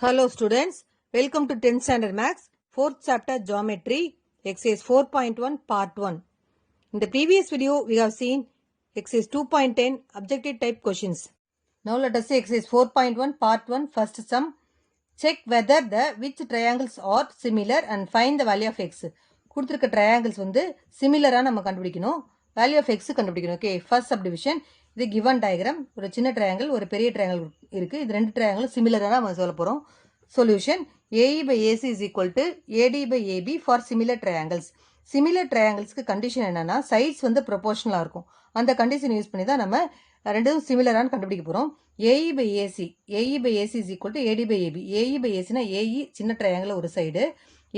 Hello students, welcome to 10th standard maths, 4th chapter geometry, exercise 4.1 part 1. In the previous video, we have seen exercise 2.10 objective type questions. Now let us see exercise 4.1 part 1 first sum. Check whether the which triangles are similar and find the value of x. கொடுத்திருக்க triangles வந்து similar நம்ம கண்டுபிடிக்கணும். Value of x கண்டுபிடிக்கணும். Okay, first subdivision. இது given diagram. ஒரு சின்ன triangle, ஒரு பெரிய triangle இருக்கு. இது ரெண்டு triangle similar நம்ம சொல்ல போறோம். Solution AE by AC is equal to AD by AB for similar triangles. Similar triangles condition என்னன்னா sides வந்து proportional இருக்கும். அந்த condition யூஸ் பண்ணி தான் நம்ம ரெண்டும் சிமிலரான கண்டுபிடிக்க போறோம். AE by AC is equal to AD by AB. AE by AC னா AE சின்ன triangle ஒரு சைடு,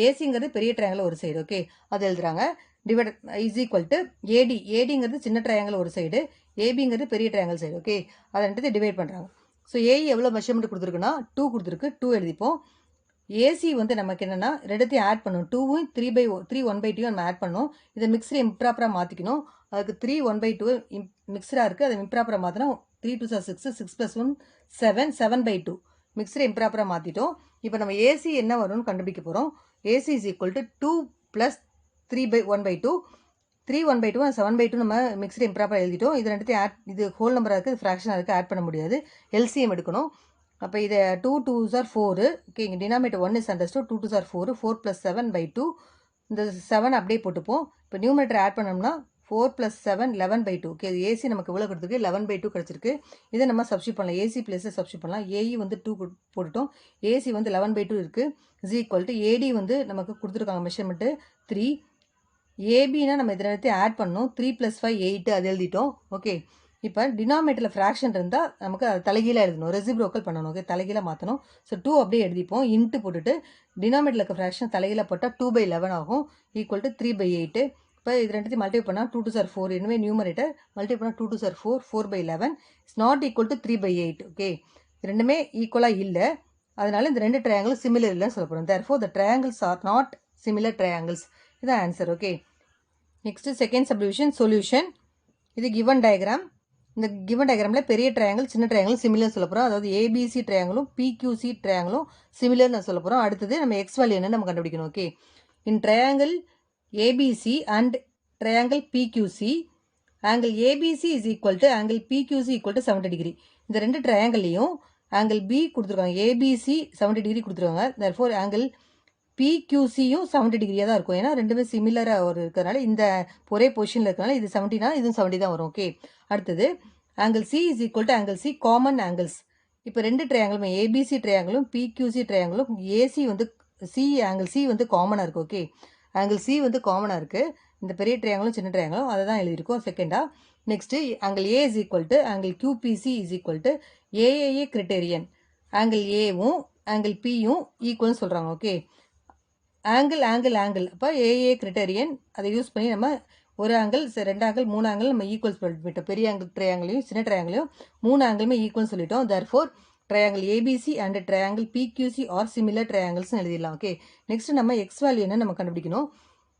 ACங்கிறது பெரிய triangle ஒரு சைடு. ஓகே, அது எழுதுறாங்க. Divide is equal to AD. ADங்கிறது சின்ன triangle ஒரு சைடு, ABங்கிறது பெரிய triangle சைடு. ஓகே, அதை ரெண்டு டிவைட் பண்றாங்க. ஸோ ஏஇ எவ்வளோ மெஷர்மெண்ட் கொடுத்துருக்குன்னா 2 கொடுத்துருக்கு, 2 எழுதிப்போம். ஏசி வந்து நமக்கு என்னென்னா ரெண்டுத்தையும் ஆட் பண்ணணும். 2வும் 3 1/2 நம்ம ஆட் பண்ணணும். இதை மிக்சரை இம்ப்ராப்பராக மாற்றிக்கணும். அதுக்கு 3 1/2 மிக்சராக இருக்குது, அதை இம்ப்ராப்பராக மாற்றினா 3 2 6 6 + 1 7 7/2 மிக்சரை இம்ப்ராப்பராக மாற்றிட்டோம். இப்போ நம்ம ஏசி என்ன வரும்னு கண்டுபிடிக்க போகிறோம். ஏசி இஸ் ஈக்குவல் டு 2 + 3 1/2 3 1/2 7/2 நம்ம மிக்சர் இம்ப்ராப்பராக எழுதிட்டோம். இது ரெண்டுத்தையும் ஆட், இது ஹோல் நம்பராக இருக்குது, ஃப்ராக்ஷனாக இருக்குது, ஆட் பண்ண முடியாது. எல்சிஎம் எடுக்கணும். அப்போ இதை 2 2s are 4. ஓகே, இங்கே denominator 1 is understood. 2 2s are 4, 4 + 7/2. இந்த 7 அப்படியே போட்டுப்போம். இப்போ நியூமரேட்டர் ஆட் பண்ணோம்னா 4 + 7 11/2. ஓகே, ஏசி நமக்கு எவ்வளோ கொடுத்துருக்கு? 11/2 கிடச்சிருக்கு. இதை நம்ம சப்ஸ்டியூட் பண்ணலாம். ஏசி ப்ளஸை சப்ஸ்டியூட் பண்ணலாம். ஏஇ வந்து 2 போட்டுட்டோம். ஏசி வந்து 11/2 இருக்குது. இஸ் ஈக்குவல் டு ஏடி வந்து நமக்கு கொடுத்துருக்காங்க மெஷர்மெண்ட்டு 3. ஏபினா நம்ம இதில் எடுத்து ஆட் பண்ணணும். 3 + 5 8 அது எழுதிட்டோம். ஓகே, இப்போ டினாமினேட்டரில் ஃப்ராக்ஷன் இருந்தால் நமக்கு அது தலைகீழாக எழுதணும், ரெசிப்ரோக்கல் பண்ணணும். ஓகே, தலைகீழாக மாற்றணும். ஸோ 2 அப்படியே எழுதிப்போம். இன்ட்டு போட்டுட்டு டினாமினேட்டரில் இருக்க ஃப்ராக்ஷன் தலைகீழாக போட்டால் 2/11 ஆகும். Equal to 3/8. இப்போ இது ரெண்டுத்தையும் மல்டிப்ளை பண்ணால் 2 2s are 4. எனவே நியூமரேட்டர் மல்டிப்ளை பண்ணால் 2 2s are 4, 4/11 is not equal to 3/8. Okay, ரெண்டுமே ஈக்குவலாக இல்லை, அதனால இந்த ரெண்டு ட்ரையாங்கிள் சிமிலர் இல்லைன்னு சொல்ல போகிறோம். Therefore the triangles are not similar triangles. இதான் answer. Okay, next second subdivision solution. இது கிவன் டயக்ராம். இந்த கிவன் டயக்ராமில் பெரிய ட்ரையாங்கிள் சின்ன ட்ரையாங்கிள் சிமிலர் சொல்ல போகிறோம். அதாவது ஏபிசி ட்ரையாங்கிளும் பிக்யூசி ட்ரையாங்கிளும் சிமிலர் நான் சொல்ல போகிறோம். அடுத்தது நம்ம எக்ஸ் வேல்யூ என்ன நம்ம கண்டுபிடிக்கணும். Okay, in triangle ABC and triangle பிக்யூசி, angle ABC is equal to angle பிக்யூசி equal to 70 degree. இந்த ரெண்டு ட்ரையாங்கிளையும் ஆங்கிள் பி கொடுத்துருக்காங்க, ஏபிசி 70 டிகிரி கொடுத்துருக்காங்க. தேர்ஃபோர் ஆங்கிள் பிக்யூசியும் 70 டிகிரியாக தான் இருக்கும். ஏன்னா ரெண்டுமே சிமிலராக ஒரு இருக்கிறனால, இந்த ஒரே பொசிஷனில் இருக்கிறனால இது 70னா இதுவும் 70 தான் வரும். ஓகே, அடுத்தது angle C is equal to angle C common angles. இப்போ ரெண்டு ட்ரையாங்கிளுமே ஏபிசி ட்ரையாங்கிளும் பிக்யூசி ட்ரையாங்கிளும் ஏசி வந்து ஆங்கிள் சி வந்து காமனாக இருக்குது. ஓகே, ஆங்கிள் சி வந்து காமனாக இருக்குது. இந்த பெரிய ட்ரையாங்கிளும் சின்ன ட்ரையாங்கிளும் அதை தான் எழுதியிருக்கோம் செகண்டாக. Next angle A is equal to angle QBC is equal to AAA criterion. Angle ஏவும் ஆங்கிள் பியும் ஈக்குவல்னு சொல்கிறாங்க. ஓகே, ஆங்கிள் அப்போ ஏஏ கிரிட்டேரியன் அதை யூஸ் பண்ணி நம்ம ஒரு ஆங்கிள், ரெண்டு ஆங்கிள், மூணு ஆங்கிள் நம்ம ஈக்குவல்ஸ் பண்ணிட்டோம். பெரிய ஆங்கிள் ட்ரையாங்கிளையும் சின்ன ட்ரையாங்கிளையும் மூணு ஆங்கிளுமே ஈக்குவல்னு சொல்லிட்டோம். Therefore triangle ABC and triangle PQC are similar ட்ரையாங்கிள்ஸ்னு எழுதிடலாம். ஓகே, நெக்ஸ்ட் நம்ம எக்ஸ் வேல்யூ என்ன நம்ம கண்டுபிடிக்கணும்.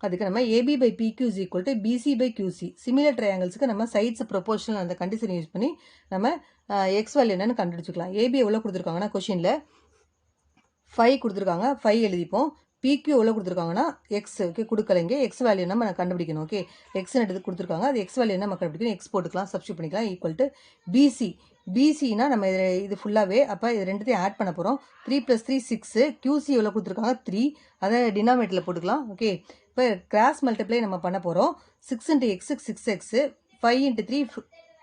அதுக்கு நம்ம AB by PQ is equal to BC by QC. Similar ட்ரையாங்கிள்ஸுக்கு நம்ம சைட்ஸ் ப்ரொபோர்ஷனல் அந்த கண்டிஷன் யூஸ் பண்ணி நம்ம எக்ஸ் வேல்யூ என்னன்னு கண்டுபிடிச்சிக்கலாம். ஏபி எவ்வளோ கொடுத்துருக்காங்கன்னா கொஷினில் 5 கொடுத்துருக்காங்க, 5 எழுதிப்போம். பிக்யூ எவ்வளோ கொடுத்துருக்காங்கன்னா எக்ஸ். ஓகே, கொடுக்கலைங்க. எக்ஸ் வேல்யூ நம்ம கண்டுபிடிக்கணும். ஓகே, எக்ஸ்னு எடுத்து கொடுத்துருக்காங்க, அது எக்ஸ் வேல்யூ நம்ம கண்டுபிடிக்கணும். எக்ஸ் போட்டுக்கலாம், சப்ஸ்டியூட் பண்ணிக்கலாம். Equal to PC. பிசினா நம்ம இது ஃபுல்லாகவே, அப்போ இது ரெண்டுத்தையும் ஆட் பண்ண போகிறோம். 3 + 3 6. கியூசி எவ்வளோ கொடுத்துருக்காங்க 3, அதை டினாமினேட்டரில் போட்டுக்கலாம். ஓகே, இப்போ கிராஸ் மல்டிப்ளை நம்ம பண்ண போகிறோம். 6 × x 6x, 5 × 3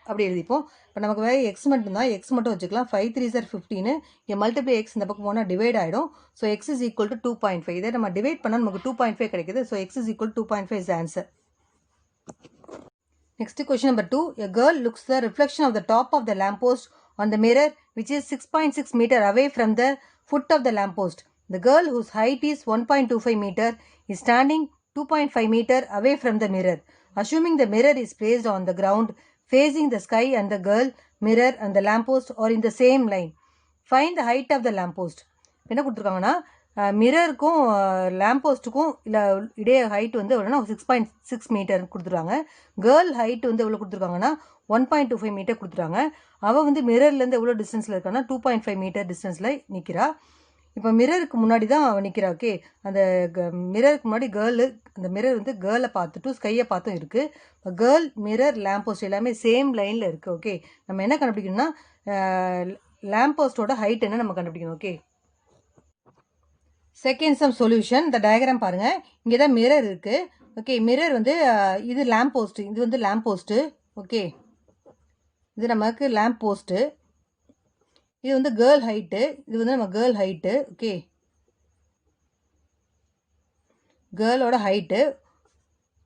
அப்படி எழுதிப்போம். இப்போ நமக்கு வேறு எக்ஸ் மட்டும் தான், எக்ஸ் மட்டும் வச்சுக்கலாம். 5 3s are 15. இங்கே மல்டிப்ளை எக்ஸ் இந்த பக்கம் போனால் டிவைட் ஆகிடும். So X is equal to 2.5. இதை நம்ம டிவைட் பண்ணால் நமக்கு 2.5 கிடைக்குது. So X is equal 2.5 is answer. Next question number 2. A girl looks the reflection of the top of the lamppost on the mirror which is 6.6 meter away from the foot of the lamppost. The girl whose height is 1.25 meter is standing 2.5 meter away from the mirror. Assuming the mirror is placed on the ground facing the sky and the girl, mirror and the lamppost are in the same line. Find the height of the lamppost. என்ன கொடுத்துருக்காங்கன்னா மிரருக்கும் லேம்போஸ்ட்டுக்கும் இல்லை இடையே height வந்து எவ்வளோனா 6.6 metre கொடுத்துருக்காங்க. Girl height வந்து எவ்வளோ கொடுத்துருக்காங்கன்னா 1.25 மீட்டர் கொடுத்துருக்காங்க. அவள் வந்து மிரர்லேருந்து எவ்வளோ டிஸ்டன்ஸில் இருக்கான்னா 2.5 மீட்டர் டிஸ்டன்ஸில் நிற்கிறா. இப்போ மிரருக்கு முன்னாடி தான் அவன் நிற்கிறா. ஓகே, அந்த மிரருக்கு முன்னாடி கேர்ளு, அந்த மிரர் வந்து கேர்ளை பார்த்துட்டும் ஸ்கையை பார்த்தும் இருக்குது. கேர்ள், மிரர், லேம்ப் போஸ்ட் எல்லாமே சேம் லைனில் இருக்குது. ஓகே, நம்ம என்ன கண்டுபிடிக்கணும்னா லேம்ப் போஸ்ட்டோட ஹைட் என்ன நம்ம கண்டுபிடிக்கணும். Okay, second sum solution. இந்த டயக்ராம் பாருங்கள், இங்கே தான் மிரர் இருக்குது. ஓகே, மிரர் வந்து இது லேம்ப் போஸ்ட்டு, இது வந்து லேம்ப் போஸ்ட்டு. ஓகே, இது நமக்கு லேம்ப் போஸ்ட்டு. இது வந்து கேர்ள் ஹைட்டு, இது வந்து நம்ம கேர்ள் ஹைட்டு. ஓகே, கேர்ளோட ஹைட்டு.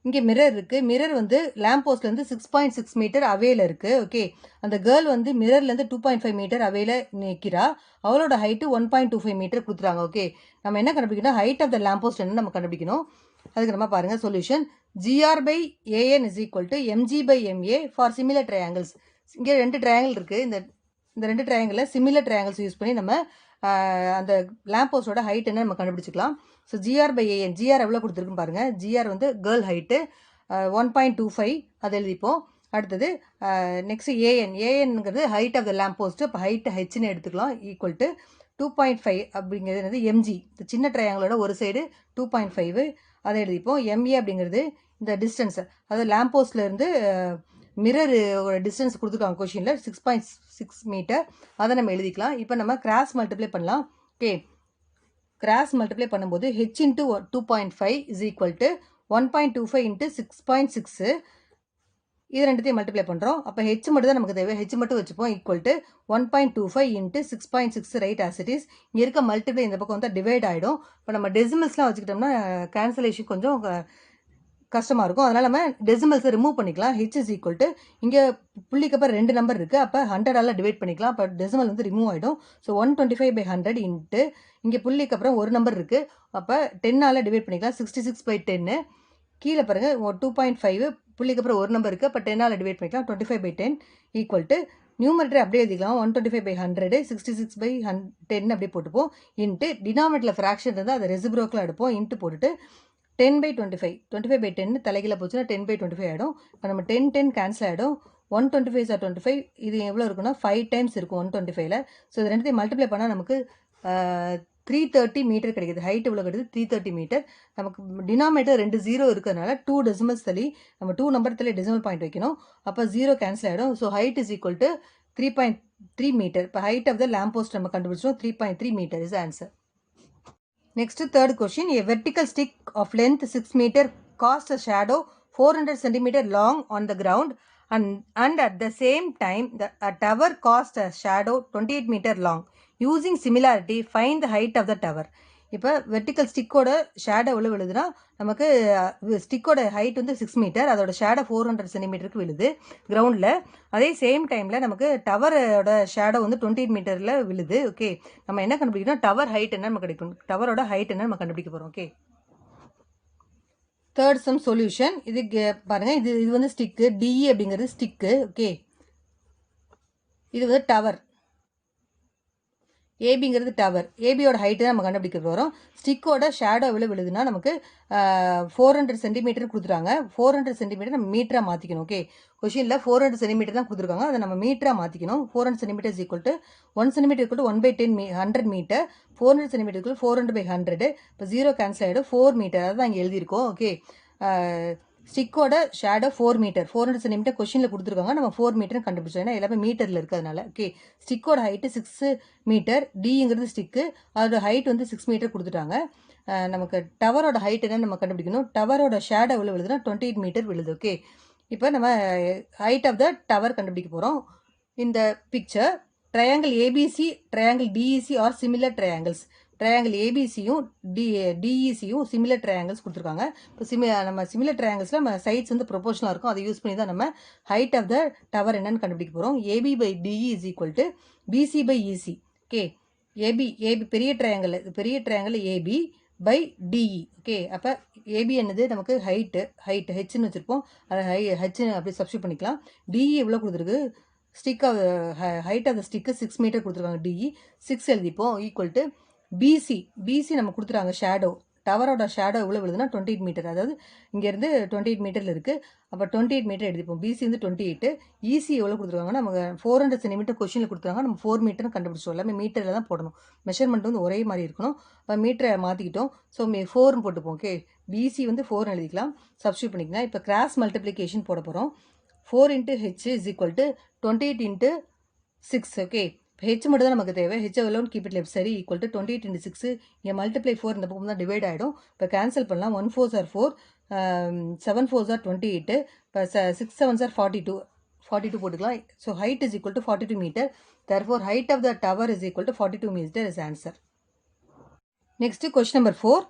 இங்கே மிரர் இருக்குது. மிரர் வந்து லேம்ப் போஸ்ட்லேருந்து 6.6 மீட்டர் அவேல இருக்குது. ஓகே, அந்த கேர்ள் வந்து மிரர்லேருந்து 2.5 மீட்டர் அவேல நிற்கிறா. அவளோட ஹைட்டு 1.25 மீட்டர் கொடுத்துறாங்க. ஓகே, நம்ம என்ன கண்டுபிடிக்கணும், height of the lamp post என்ன நம்ம கண்டுபிடிக்கணும். அதுக்கு நம்ம பாருங்கள் solution. GR/AN is equal to MG/MA for similar triangles. இங்கே 2 ட்ரையாங்கிள் இருக்குது. இந்த 2 ட்ரையாங்கிளில் சிமிலர் ட்ரையாங்கிள்ஸ் யூஸ் பண்ணி நம்ம அந்த லேம்ப் போஸ்டோட ஹைட் என்ன நம்ம கண்டுபிடிச்சிக்கலாம். ஸோ GR/AN, ஜிஆர் எவ்வளோ கொடுத்துருக்குன்னு பாருங்கள். ஜிஆர் வந்து கேர்ள் ஹைட்டு 1.25, அதை எழுதிப்போம். அடுத்தது நெக்ஸ்ட் ஏஎன்ங்கிறது height of the lamp post. இப்போ ஹைட்டு ஹெச்னு எடுத்துக்கலாம். ஈக்குவல் டு 2.5 அப்படிங்கிறது எம்ஜி, இந்த சின்ன ட்ரையாங்கிளோட ஒரு சைடு 2.5, அதை எழுதிப்போம். எம்ஏ அப்படிங்கிறது இந்த டிஸ்டன்ஸ், அதாவது லேம்ப் போஸ்ட்லேருந்து மிரரோட டிஸ்டன்ஸ் கொடுத்துருக்காங்க கொஷினில் 6.6 மீட்டர், அதை நம்ம எழுதிக்கலாம். இப்போ நம்ம கிராஸ் மல்டிப்ளை பண்ணலாம். ஓகே, கிராஸ் மல்டிப்ளை பண்ணும்போது H into 2.5 is equal to 1.25 into 6.6, இது ரெண்டுத்தையும் மல்டிப்ளை பண்ணுறோம். அப்போ ஹெச் மட்டும் தான் நமக்கு தேவை, ஹெச் மட்டும் வச்சுப்போம். Equal to 1.25 into 6.6, right as it is. இங்கே இருக்க மல்டிப்ளை இந்த பக்கம் வந்து டிவைட் ஆகிடும். இப்போ நம்ம டெசிமல்ஸ்லாம் வச்சுக்கிட்டோம்னா கேன்சலேஷன் கொஞ்சம் கஷ்டமாக இருக்கும். அதனால் நம்ம டெசிமல்ஸை ரிமூவ் பண்ணிக்கலாம். ஹெச் இஸ் ஈக்குவல் டு, இங்கே புள்ளிக்கு அப்புறம் 2 நம்பர் இருக்குது, அப்போ 100ஆல் டிவைட் பண்ணிக்கலாம். அப்போ டெசிமல் வந்து ரிமூவ் ஆகிடும். ஸோ 125/100 இன்ட்டு இங்கே புள்ளிக்கு அப்புறம் ஒரு நம்பர் இருக்குது, அப்போ 10ஆல் டிவைட் பண்ணிக்கலாம். 66/10. கீழே பாருங்கள் 2.5, புள்ளிக்கு அப்புறம் ஒரு நம்பர் இருக்குது, அப்போ 10ஆல் டிவைட் பண்ணிக்கலாம். 25/10 ஈக்குவல் டு நியூமரேட்டர் அப்படியே எழுதிக்கலாம். 125/100, 66/10 அப்படியே போட்டுப்போம். இன்ட்டு டினாமினேட்டரில் ஃப்ராக்ஷன் இருந்தால் அதை ரெசிப்ரோக்கில் எடுப்போம். இன்ட்டு போட்டுட்டு 10/25, 25/10 தலைகீழ போச்சுன்னா 10/25 ஆகிடும். இப்போ நம்ம 10 கேன்சல் ஆகிடும். 125 ஆர் 25, இது எவ்வளோ இருக்குன்னா 5 டைம்ஸ் இருக்கும் 125ல். ஸோ இது ரெண்டுத்தையும் மல்டிப்ளை பண்ணால் நமக்கு 330 மீட்டர் கிடைக்குது. ஹைட் எவ்வளோ கிடைக்குது, 330 மீட்டர். நமக்கு டினாமினேட்டர் 2 0 இருக்கிறதுனால 2 டெசிமல்ஸ் தள்ளி நம்ம 2 நம்பர் தள்ளி டெசிமல் பாயிண்ட் வைக்கணும். அப்போ 0 கேன்சல் ஆகிடும். So height is equal to 3.3 metre. இப்போ height of the lamp post நம்ம கண்டுபிடிச்சோம். 3.3 metre is answer. Next, third question. A vertical stick of length 6 meter casts a shadow 400 centimeter long on the ground, and at the same time a tower casts a shadow 28 meter long. Using similarity, find the height of the tower. இப்போ vertical ஸ்டிக்கோட shadow எவ்வளோ விழுதுன்னா நமக்கு ஸ்டிக்கோட height வந்து 6 metre, அதோட shadow 400 சென்டிமீட்டருக்கு விழுது கிரவுண்டில். அதே same டைமில் நமக்கு டவரோட ஷேடோ வந்து 28 மீட்டரில் விழுது. ஓகே, நம்ம என்ன கண்டுபிடிக்கணும், டவர் ஹைட் என்ன நம்ம கிடைக்கும், டவரோட ஹைட் என்ன நம்ம கண்டுபிடிக்க போகிறோம். Okay, third sum solution. இது பாருங்கள், இது வந்து ஸ்டிக்கு, டிஇ அப்படிங்கிறது ஸ்டிக்கு. ஓகே, இது வந்து டவர், ஏபிங்கிறது டவர். ஏபியோட ஹைட்டு தான் நம்ம கண்டுபிடிக்க போகிறோம். ஸ்டிக்கோட ஷேடோ எவ்வளோ விழுதுன்னா நமக்கு 400 சென்டிமீட்டர் கொடுத்துருக்காங்க. 400 சென்டிமீட்டர் நம்ம மீட்டராக மாற்றிக்கணும். ஓகே, கொஷினில் 400 சென்டிமீட்டர் தான் கொடுத்துருக்காங்க, அதை நம்ம மீட்டராக மாற்றிக்கணும். 400 centimetre equal to 1 centimetre equal to 1/10 100 metre. 400 centimetre equal 400/100. இப்போ 0 கேன்சல் ஆகிடும். 4 மீட்டர், அதான் இங்கே எழுதியிருக்கோம். ஓகே, ஸ்டிக்கோட ஷேடோ 4 மீட்டர், 400 சென்டிமீட்டர் கொஷினில் கொடுத்துருக்காங்க, நம்ம 4 மீட்டர்னு கண்டுபிடிச்சோம், ஏன்னா எல்லாமே மீட்டரில் இருக்கிறதுனால. ஓகே, ஸ்டிக்கோட ஹைட்டு 6 மீட்டர், டிங்கிறது ஸ்டிக்கு, அதோட ஹைட் வந்து 6 மீட்டர் கொடுத்துட்டாங்க. நமக்கு டவரோட ஹைட் என்னன்னு நம்ம கண்டுபிடிக்கணும். டவரோட ஷேடோ எவ்வளோ விழுதுன்னா 28 மீட்டர் விழுது. ஓகே, இப்போ நம்ம ஹைட் ஆஃப் த டவர் கண்டுபிடிக்க போகிறோம். இந்த picture triangle ABC, triangle DEC are similar triangles. Triangle ஏபிசியும் டிஇசியும் சிமிலர் ட்ரையாங்கிள்ஸ் கொடுத்துருக்காங்க. இப்போ நம்ம சிமிலர் ட்ரையாங்கிள்ஸில் நம்ம சைட்ஸ் வந்து ப்ரொபோஷனலாக இருக்கும், அதை யூஸ் பண்ணி தான் நம்ம ஹைட் ஆஃப் த டவர் என்னன்னு கண்டுபிடிக்க போகிறோம். AB/DE is equal to BC/EC. Okay, AB பெரிய ட்ரையாங்கிள், பெரிய ட்ரையாங்கிள் AB/DE. ஓகே, அப்போ ஏபி என்னது நமக்கு ஹைட்டு ஹெச்னு வச்சுருப்போம், அதை ஹெச்னு அப்படி சப்ஸ்டியூட் பண்ணிக்கலாம். டிஇ எவ்வளோ கொடுத்துருக்கு, stick height of the stick 6 metre கொடுத்துருக்காங்க. டிஇ 6 எழுதிப்போம். ஈக்குவல் டு பிசி நம்ம கொடுத்துருக்காங்க ஷேடோ டவரோட ஷேடோ எவ்வளோ விழுதுன்னா 28 மீட்டர், அதாவது இங்கேருந்து 28 மீட்டரில் இருக்குது. அப்போ 28 மீட்டர் எடுத்துப்போம். பிசி வந்து 28, இசி எவ்வளோ கொடுத்துருக்காங்கன்னா நமக்கு 400 சென்டிமீட்டர் கொஷினில் கொடுத்துருக்காங்க. நம்ம 4 மீட்டர்னு கண்டுபிடிச்சோம். எல்லாமே மீட்டரில் தான் போடணும். மெஷர்மெண்ட் வந்து ஒரே மாதிரி இருக்கணும். இப்போ மீட்டரை மாற்றிக்கிட்டோம். ஸோ 4ன்னு போட்டுப்போம். ஓகே, பிசி வந்து 4 எழுதிக்கலாம், சப்ஸ்டியூட் பண்ணிக்கலாம். இப்போ கிராஸ் மல்டிப்ளிகேஷன் போட போகிறோம். 4 × h is equal to 28 × 6. Okay, H மட்டும் தான் நமக்கு தேவை. ஹெச் எவ்வளோன்னு keep it left side equal to 28 × 6. இங்கே மல்டிப்ளை 4 இந்த பக்கம் தான் டிவைட் ஆகிடும். இப்போ கேன்சல் பண்ணலாம். 1 4s are 4, 7 4s are 28, இப்போ 6 7s are 42 போட்டுக்கலாம். So height is equal to 42 metre. therefore height of the tower is equal to 42 meter is answer. Next question number 4.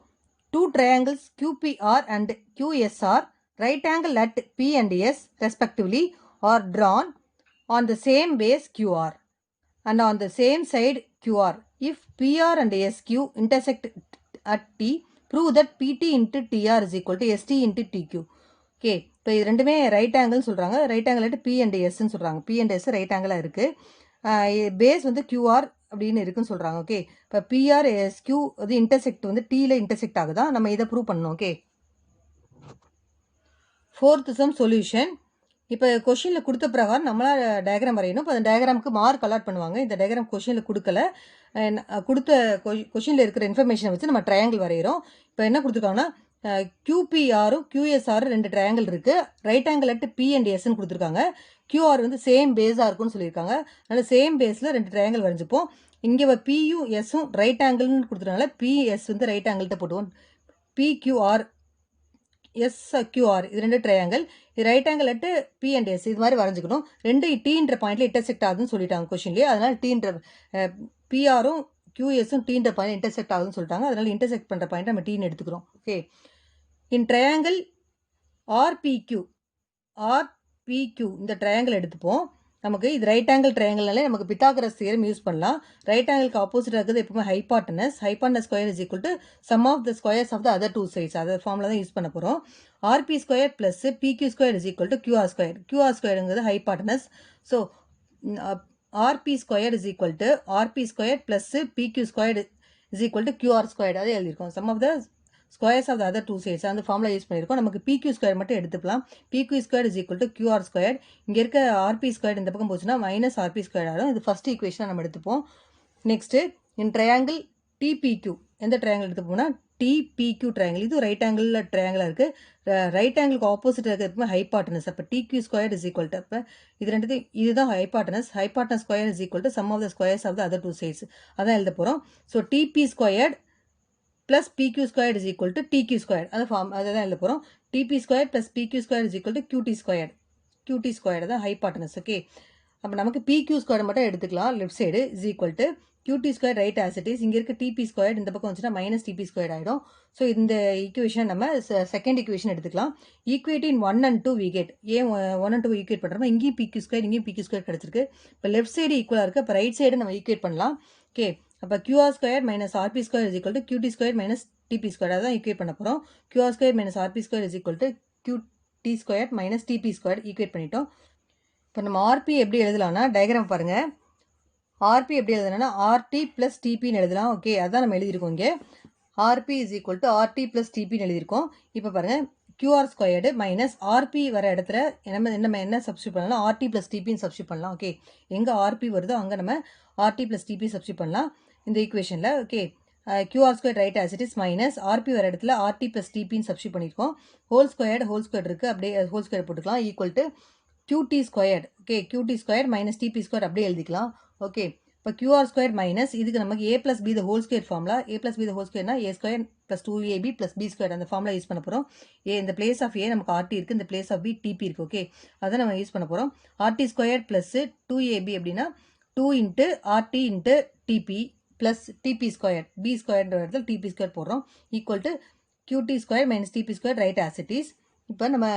Two triangles QPR and QSR right angle at P and S respectively are drawn on the same base QR and on the same side QR. If PR and SQ intersect at T, prove that PT into TR is equal to ST into TQ. Okay, இப்போ இது ரெண்டுமே right ஆங்கிள்னு சொல்கிறாங்க. Right angle at P and எஸ்ன்னு சொல்கிறாங்க. P and S right ஆங்கிளாக இருக்குது. Base வந்து கியூஆர் அப்படின்னு இருக்குன்னு சொல்கிறாங்க. ஓகே, இப்போ பிஆர் எஸ்கியூ வந்து இன்டர்செக்ட் வந்து டீயில் இன்டர்செக்ட் ஆகுதான். நம்ம இதை ப்ரூவ் பண்ணணும். Okay, 4th sum solution. இப்போ கொஷினில் கொடுத்த பிரகாரம் நம்மளால் டயக்ராம் வரையணும். இப்போ அந்த டயக்ராமுக்கு மார்க் அலாட் பண்ணுவாங்க. இந்த டயக்ராம் கொஷினில் கொடுக்கல, கொடுத்த கொஷினில் இருக்கிற இன்ஃபர்மேஷனை வச்சு நம்ம ட்ரையாங்கிள் வரைகிறோம். இப்போ என்ன கொடுத்துருக்காங்கன்னா QPRும் QSR ரெண்டு ட்ரையாங்கிள் இருக்குது. Right angle at P and எஸ்ன்னு கொடுத்துருக்காங்க. QR வந்து சேம் பேஸாக இருக்குன்னு சொல்லியிருக்காங்க. அதனால் சேம் பேஸில் ரெண்டு ட்ரையாங்கிள் வரைஞ்சிப்போம். இங்கே பியும் எஸ்ஸும் ரைட் ஆங்கிள்னு கொடுத்துருக்காங்க. பிஎஸ் வந்து ரைட் ஆங்கிள்கிட்ட போட்டுவோம். PQR SQR இது ரெண்டு ட்ரையாங்கிள். இது right angle at P and S இது மாதிரி வரைஞ்சிக்கணும். ரெண்டு டீன்ற பாயிண்ட்ல இன்டர்செக்ட் ஆகுதுன்னு சொல்லிட்டாங்க கொஷின்லேயே. அதனால் டீன்ற பிஆரும் QSும் டீன்ற பாயிண்ட் இன்டர்செக்ட் ஆகுதுன்னு சொல்லிட்டாங்க. அதனால் இன்டர்செக்ட் பண்ணுற பாயிண்ட் நம்ம டீன்னு எடுத்துக்கிறோம். ஓகே, இன் ட்ரையாங்கிள் RPQ இந்த ட்ரையாங்கிள் எடுத்துப்போம். நமக்கு இது ரைட் ஆங்கிள் ட்ரையாங்கிள்னாலே நமக்கு பித்தாகரஸ் தியரம் யூஸ் பண்ணலாம். ரைட் ஆங்கிளுக்கு ஆப்போசிட் இருக்குது எப்பவுமே hypotenuse square is equal to sum of the squares of the other two sides. Other ஃபார்மில் தான் யூஸ் பண்ண போகிறோம். RP square plus PQ square is equal to QR square. QR ஸ்கொயருங்கிறது hypotenuse. So RP square is equal to RP square plus PQ square is equal to QR square. அதே எழுதியிருக்கோம். Sum of the squares of the other two sides அந்த formula use பண்ணியிருக்கோம். நமக்கு PQ square மட்டும் எடுத்துக்கலாம். PQ square is equal to QR square. இங்கே இருக்க RP square இந்த பக்கம் போச்சுன்னா மைனஸ் RP ஸ்கொயர் ஆகும். இது ஃபர்ஸ்ட் ஈக்குவேஷனாக நம்ம எடுத்துப்போம். நெக்ஸ்ட்டு இன் ட்ரையாங்கிள் TPQ எந்த ட்ரையாங்கிள் எடுத்துப்போம்னா TPQ ட்ரையாங்கிள். இது ரைட் ஆங்கிள் ட்ரையாங்கிளாக இருக்குது. ரைட் ஆங்கிளுக்கு ஆப்போசிட் இருக்கிறது ஹைபாட்டனஸ். அப்போ TQ square is equal to அப்போ இது ரெண்டு இதுதான் hypotenuse square is equal to sum of the squares of the other two sides அதான் எழுத போகிறோம். So TP squared plus PQ squared is equal to TQ squared. அது form அதை தான் எழுத போகிறோம். TP squared plus PQ squared is equal to QT squared. QT squared தான் hypotenuse. Okay, அப்போ நமக்கு PQ squared மட்டும் எடுத்துக்கலாம். Left side is equal to QT squared right as it is. இங்கே இருக்க TP squared இந்த பக்கம் வந்துச்சுன்னா மைனஸ் TP squared ஆகிடும். ஸோ இந்த ஈக்குவேஷன் நம்ம செகண்ட் ஈக்குவேஷன் எடுத்துக்கலாம். ஈக்குவேட்டின் 1 and 2 we get. ஏன் 1 and 2 ஈக்குவேட் பண்ணுறோம்னா இங்கேயும் PQ squared இங்கேயும் PQ squared கிடச்சிருக்கு. இப்போ லெஃப்ட் சைடு ஈக்குவலாக இருக்குது. இப்போ ரைட் சைடு நம்ம ஈக்குவேட் பண்ணலாம். ஓகே, அப்போ QR square minus RP square is equal to QT square minus TP square அதான் ஈக்குவேட் பண்ண போகிறோம். QR square minus RP square is equal to QT square minus TP square equate பண்ணிட்டோம். இப்போ நம்ம RP எப்படி எழுதலாம்னா diagram பாருங்கள். RP எப்படி எழுதலாம்னா RT plus TPன்னு எழுதலாம். ஓகே, அதான் நம்ம எழுதியிருக்கோம். இங்கே RP is equal to RT plus TPன்னு எழுதியிருக்கோம். இப்போ பாருங்கள் QR ஸ்கொயர்டு மைனஸ் RP வர இடத்துல நம்ம என்ன சப்ஸ்டியூட் பண்ணலாம் RT ப்ளஸ் TPன்னு சப்ஸ்டியூட் பண்ணலாம். ஓகே, எங்கே RP வருதோ அங்கே நம்ம RT ப்ளஸ் TP சப்ஸ்டியூட் பண்ணலாம் இந்த ஈக்குவேஷனில். Okay, QR square right as it is minus RP வர இடத்துல RT ப்ளஸ் TPன்னு சப்ஸ்டியூட் பண்ணியிருக்கோம். ஹோல் ஸ்கொயர் இருக்குது, அப்படியே ஹோல் ஸ்கொயர் போட்டுக்கலாம். Equal to QT square. Okay, QT square minus TP square அப்படியே எழுதிக்கலாம். ஓகே, இப்போ QR ஸ்கொயர் மைனஸ் இதுக்கு நமக்கு A plus B the whole square formula. A plus B the whole ஸ்கொயர்னா A square plus 2AB plus B square அந்த formula use பண்ண போகிறோம். இந்த பிளேஸ் ஆஃப் A நமக்கு RT இருக்குது, இந்த பிளேஸ் ஆஃப் B TP இருக்குது. ஓகே, அதை நம்ம யூஸ் பண்ண போகிறோம். RT ஸ்கொயர் ப்ளஸ் 2AB அப்படின்னா 2 into RT into TP plus TP square B ஸ்கொயர்ன்ற இடத்துல TP ஸ்கொயர் போடுறோம். Equal to QT square minus TP square right as it is. இப்போ நம்ம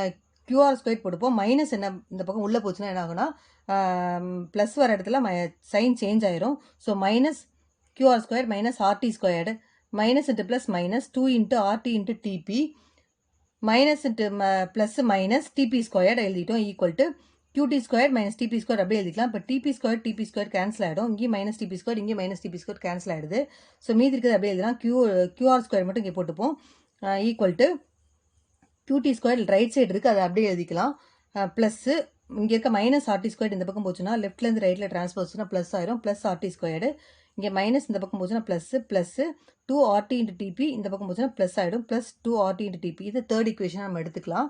QR ஸ்கொயர் போட்டுப்போம். மைனஸ் என்ன இந்த பக்கம் உள்ளே போச்சுன்னா என்ன ஆகுனா ப்ளஸ் வர இடத்துல சைன் சேஞ்ச் ஆயிரும். So minus QR square minus RT squared minus into plus minus 2 into RT into TP minus into plus minus TP squared எழுதிட்டோம். Equal to qt square minus TP square அப்படியே எழுதிக்கலாம். இப்போ TP square cancel ஆகிடும். இங்கே minus TP square இங்கே minus TP square cancel ஆகிடுது. So மீதி இருக்கிறது அப்படியே எழுதலாம். qr ஸ்கொயர் மட்டும் இங்கே போட்டுப்போம். Equal to qt square right side இருக்குது, அதை அப்படியே எழுதிக்கலாம். ப்ளஸ்ஸு இங்கே இருக்க மைனஸ் ஆர்டி ஸ்கொயர் இந்த பக்கம் போச்சுன்னா லெஃப்ட்லேருந்து ரைட்டில் ட்ரான்ஸ்ஃபர் வச்சுன்னா ப்ளஸ் ஆயிரும். ப்ளஸ் ஆர்டி ஸ்கொயர்டு இங்கே மைனஸ் இந்த பக்கம் போச்சுன்னா ப்ளஸ்ஸு 2RT இன்ட்டு டிபி இந்த பக்கம் போச்சுன்னா ப்ளஸ் ஆகிடும். ப்ளஸ் 2RT இன்ட்டு டிபி இது தேர்ட் ஈக்குவேஷன் நம்ம எடுத்துக்கலாம்.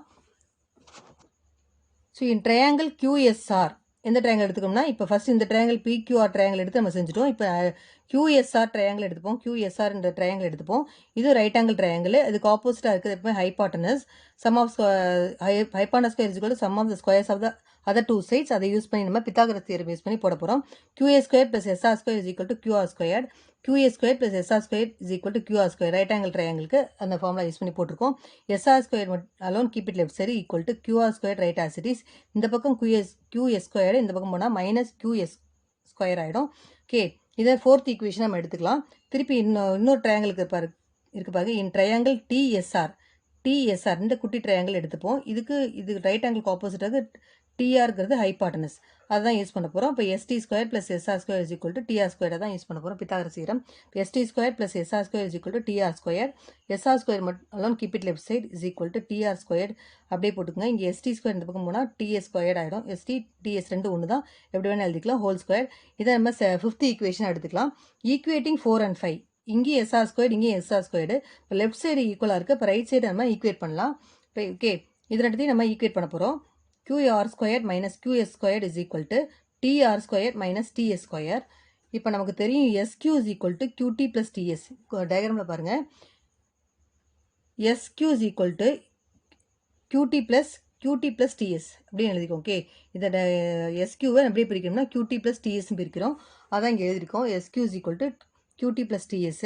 ஸோ இன் ட்ரையாங்கிள் QSR எந்த ட்ரையாங்கிள் எடுத்துக்கோம்னா இப்போ ஃபஸ்ட் இந்த ட்ரையாங்கிள் PQR ட்ரையாங்கிள் எடுத்து நம்ம செஞ்சுட்டோம். இப்போ QSR ட்ரையாங்கிள் எடுத்துப்போம். QSR என்ற ட்ரையாங்கிள் எடுத்துப்போம். இது ரைட் ஆங்கிள் ட்ரையாங்கிள். இதுக்கு ஆப்போசிட்டாக இருக்குது எப்போ hypotenuse. Sum of hypotenuse square is equal to sum of the squares of the other two sides. அதை யூஸ் பண்ணி நம்ம பித்தாகரஸ் தியரம் யூஸ் பண்ணி போட போகிறோம். QA square plus SR square is equal to QR square. QA square plus SR square is equal to QR square. Right angle ட்ரையாங்கிளுக்கு அந்த formula use பண்ணி போட்டிருக்கோம். SR square alone keep it left side equal to QR square right as it is. இந்த பக்கம் QS square இந்த பக்கம் போனால் minus QS square ஆகிடும். ஓகே, இதை ஃபோர்த் ஈக்குவேஷன் நம்ம எடுத்துக்கலாம். திருப்பி இன்னொரு ட்ரையாங்கிளுக்கு இருக்கு பாருங்க. இன் ட்ரையாங்கிள் TSR இந்த குட்டி ட்ரையாங்கிள் எடுத்துப்போம். இது ரைட் ஆங்கிளுக்கு ஆப்போசிட்டாக TRங்கிறது ஹைபாட்டனஸ், அதுதான் யூஸ் பண்ண போகிறோம். இப்போ ST square plus SR square is equal to TR square தான் யூஸ் பண்ண போகிறோம் பித்தாகரஸ் தியரம். இப்போ ST square plus SR square is equal to TR square. SR square மட்டும் keep it left side is equal to TR square அப்படியே போட்டுக்கோங்க. இங்கே ST square இந்த பக்கம் போனால் TS ஸ்கொயர் ஆகிடும். ST TS ரெண்டு ஒன்று தான், எப்படி வேணால் எழுதிக்கலாம். Whole square. இதை நம்ம ஃபிஃப்த் ஈக்குவேஷன் எடுத்துக்கலாம். ஈக்குவேட்டிங் 4 and 5 இங்கேயும் SR ஸ்கொயர் இங்கேயும் SR ஸ்கொயர். இப்போ லெஃப்ட் சைடு ஈக்குவலாக இருக்குது. இப்போ ரைட் சைடு நம்ம ஈக்குவேட் பண்ணலாம். இப்போ ஓகே, இது ரெண்டுத்தையும் நம்ம ஈக்குவேட் பண்ண போகிறோம். QR square minus QS square is equal to TR square minus TS square. இப்போ நமக்கு தெரியும் SQ is equal to QT plus TS. டயக்ராமில் பாருங்கள், SQ is equal to QT plus TS அப்படின்னு எழுதிக்கோம். ஓகே, இதை SQவை அப்படியே பிரிக்கணும்னா QT ப்ளஸ் TSன்னு பிரிக்கிறோம். அதான் இங்கே எழுதிருக்கோம். SQ is equal to QT plus TS.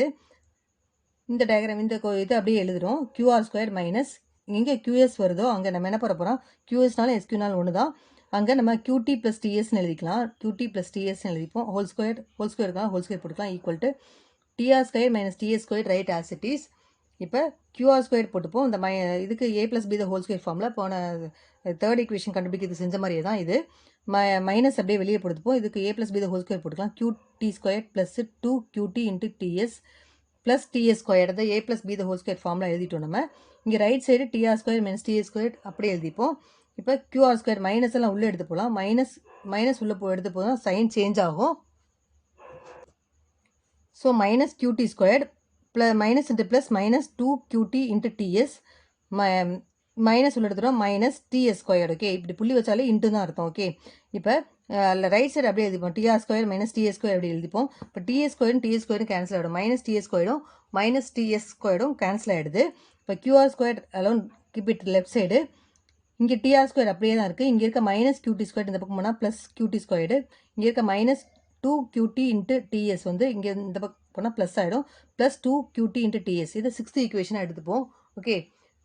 இந்த டயக்ராம் இது அப்படியே எழுதுகிறோம். QR ஸ்கொயர் மைனஸ் இங்கே QS வருதோ அங்கே நம்ம என்ன பண்ண போகிறோம், QSனாலும் SQனாலும் ஒன்று தான். அங்கே நம்ம QT ப்ளஸ் TSன்னு எழுதிக்கலாம். QT ப்ளஸ் TSன்னு எழுதிப்போம். ஹோல் ஸ்கொயர் ஹோல் ஸ்கொயர் போட்டுக்கலாம். Equal to TR square minus TS square right as it is. இப்போ QR ஸ்கொயர் போட்டுப்போம். இந்த இதுக்கு A plus B the whole square ஃபார்மில் போன தேர்ட் ஈக்குவேஷன் கண்டுபிடிக்கிறது செஞ்ச மாதிரியே தான் இது. மைனஸ் அப்படியே வெளியே போட்டுப்போம். இதுக்கு A plus B the whole square போட்டுக்கலாம். QT square plus 2QT into TS plus TS square அதை A plus B the whole square ஃபார்மில் எழுதிட்டோம். நம்ம இங்கே right side TR square minus TS square அப்படியே எழுதிப்போம். இப்போ QR ஸ்கொயர் மைனஸ் எல்லாம் உள்ளே எடுத்து போகலாம். மைனஸ் உள்ளே எடுத்து போனால் சைன் சேஞ்ச் ஆகும். So minus QT square minus into plus minus 2QT into TS minus உள்ள எடுத்துகிறோம் மைனஸ் TS ஸ்கொயர். ஓகே, இப்படி புள்ளி வச்சாலே இன்ட்டு தான் அர்த்தம். ஓகே, இப்போ ரைட் சைடு அப்படியே எழுதிப்போம். TR square minus TS square அப்படி எழுதிப்போம். இப்போ TS ஸ்கொயரும் கேன்சல் ஆகிடும். மைனஸ் TS ஸ்கொயரும் கேன்சல் ஆகிடுது. இப்போ QR square alone keep it left side. இங்கே TR ஸ்கொயர் அப்படியே தான் இருக்குது. இங்கே இருக்க மைனஸ் QT ஸ்கொயர் இந்த பக்கம் போனால் ப்ளஸ் QT ஸ்கொயரு. இங்கே இருக்க மைனஸ் 2QT இன்ட்டு TS இங்கே இந்த பக்கம் போனால் ப்ளஸ் ஆகிடும். Plus 2QT into TS. இதை சிக்ஸ்த் ஈக்குவேஷனாக எடுத்துப்போம். ஓகே,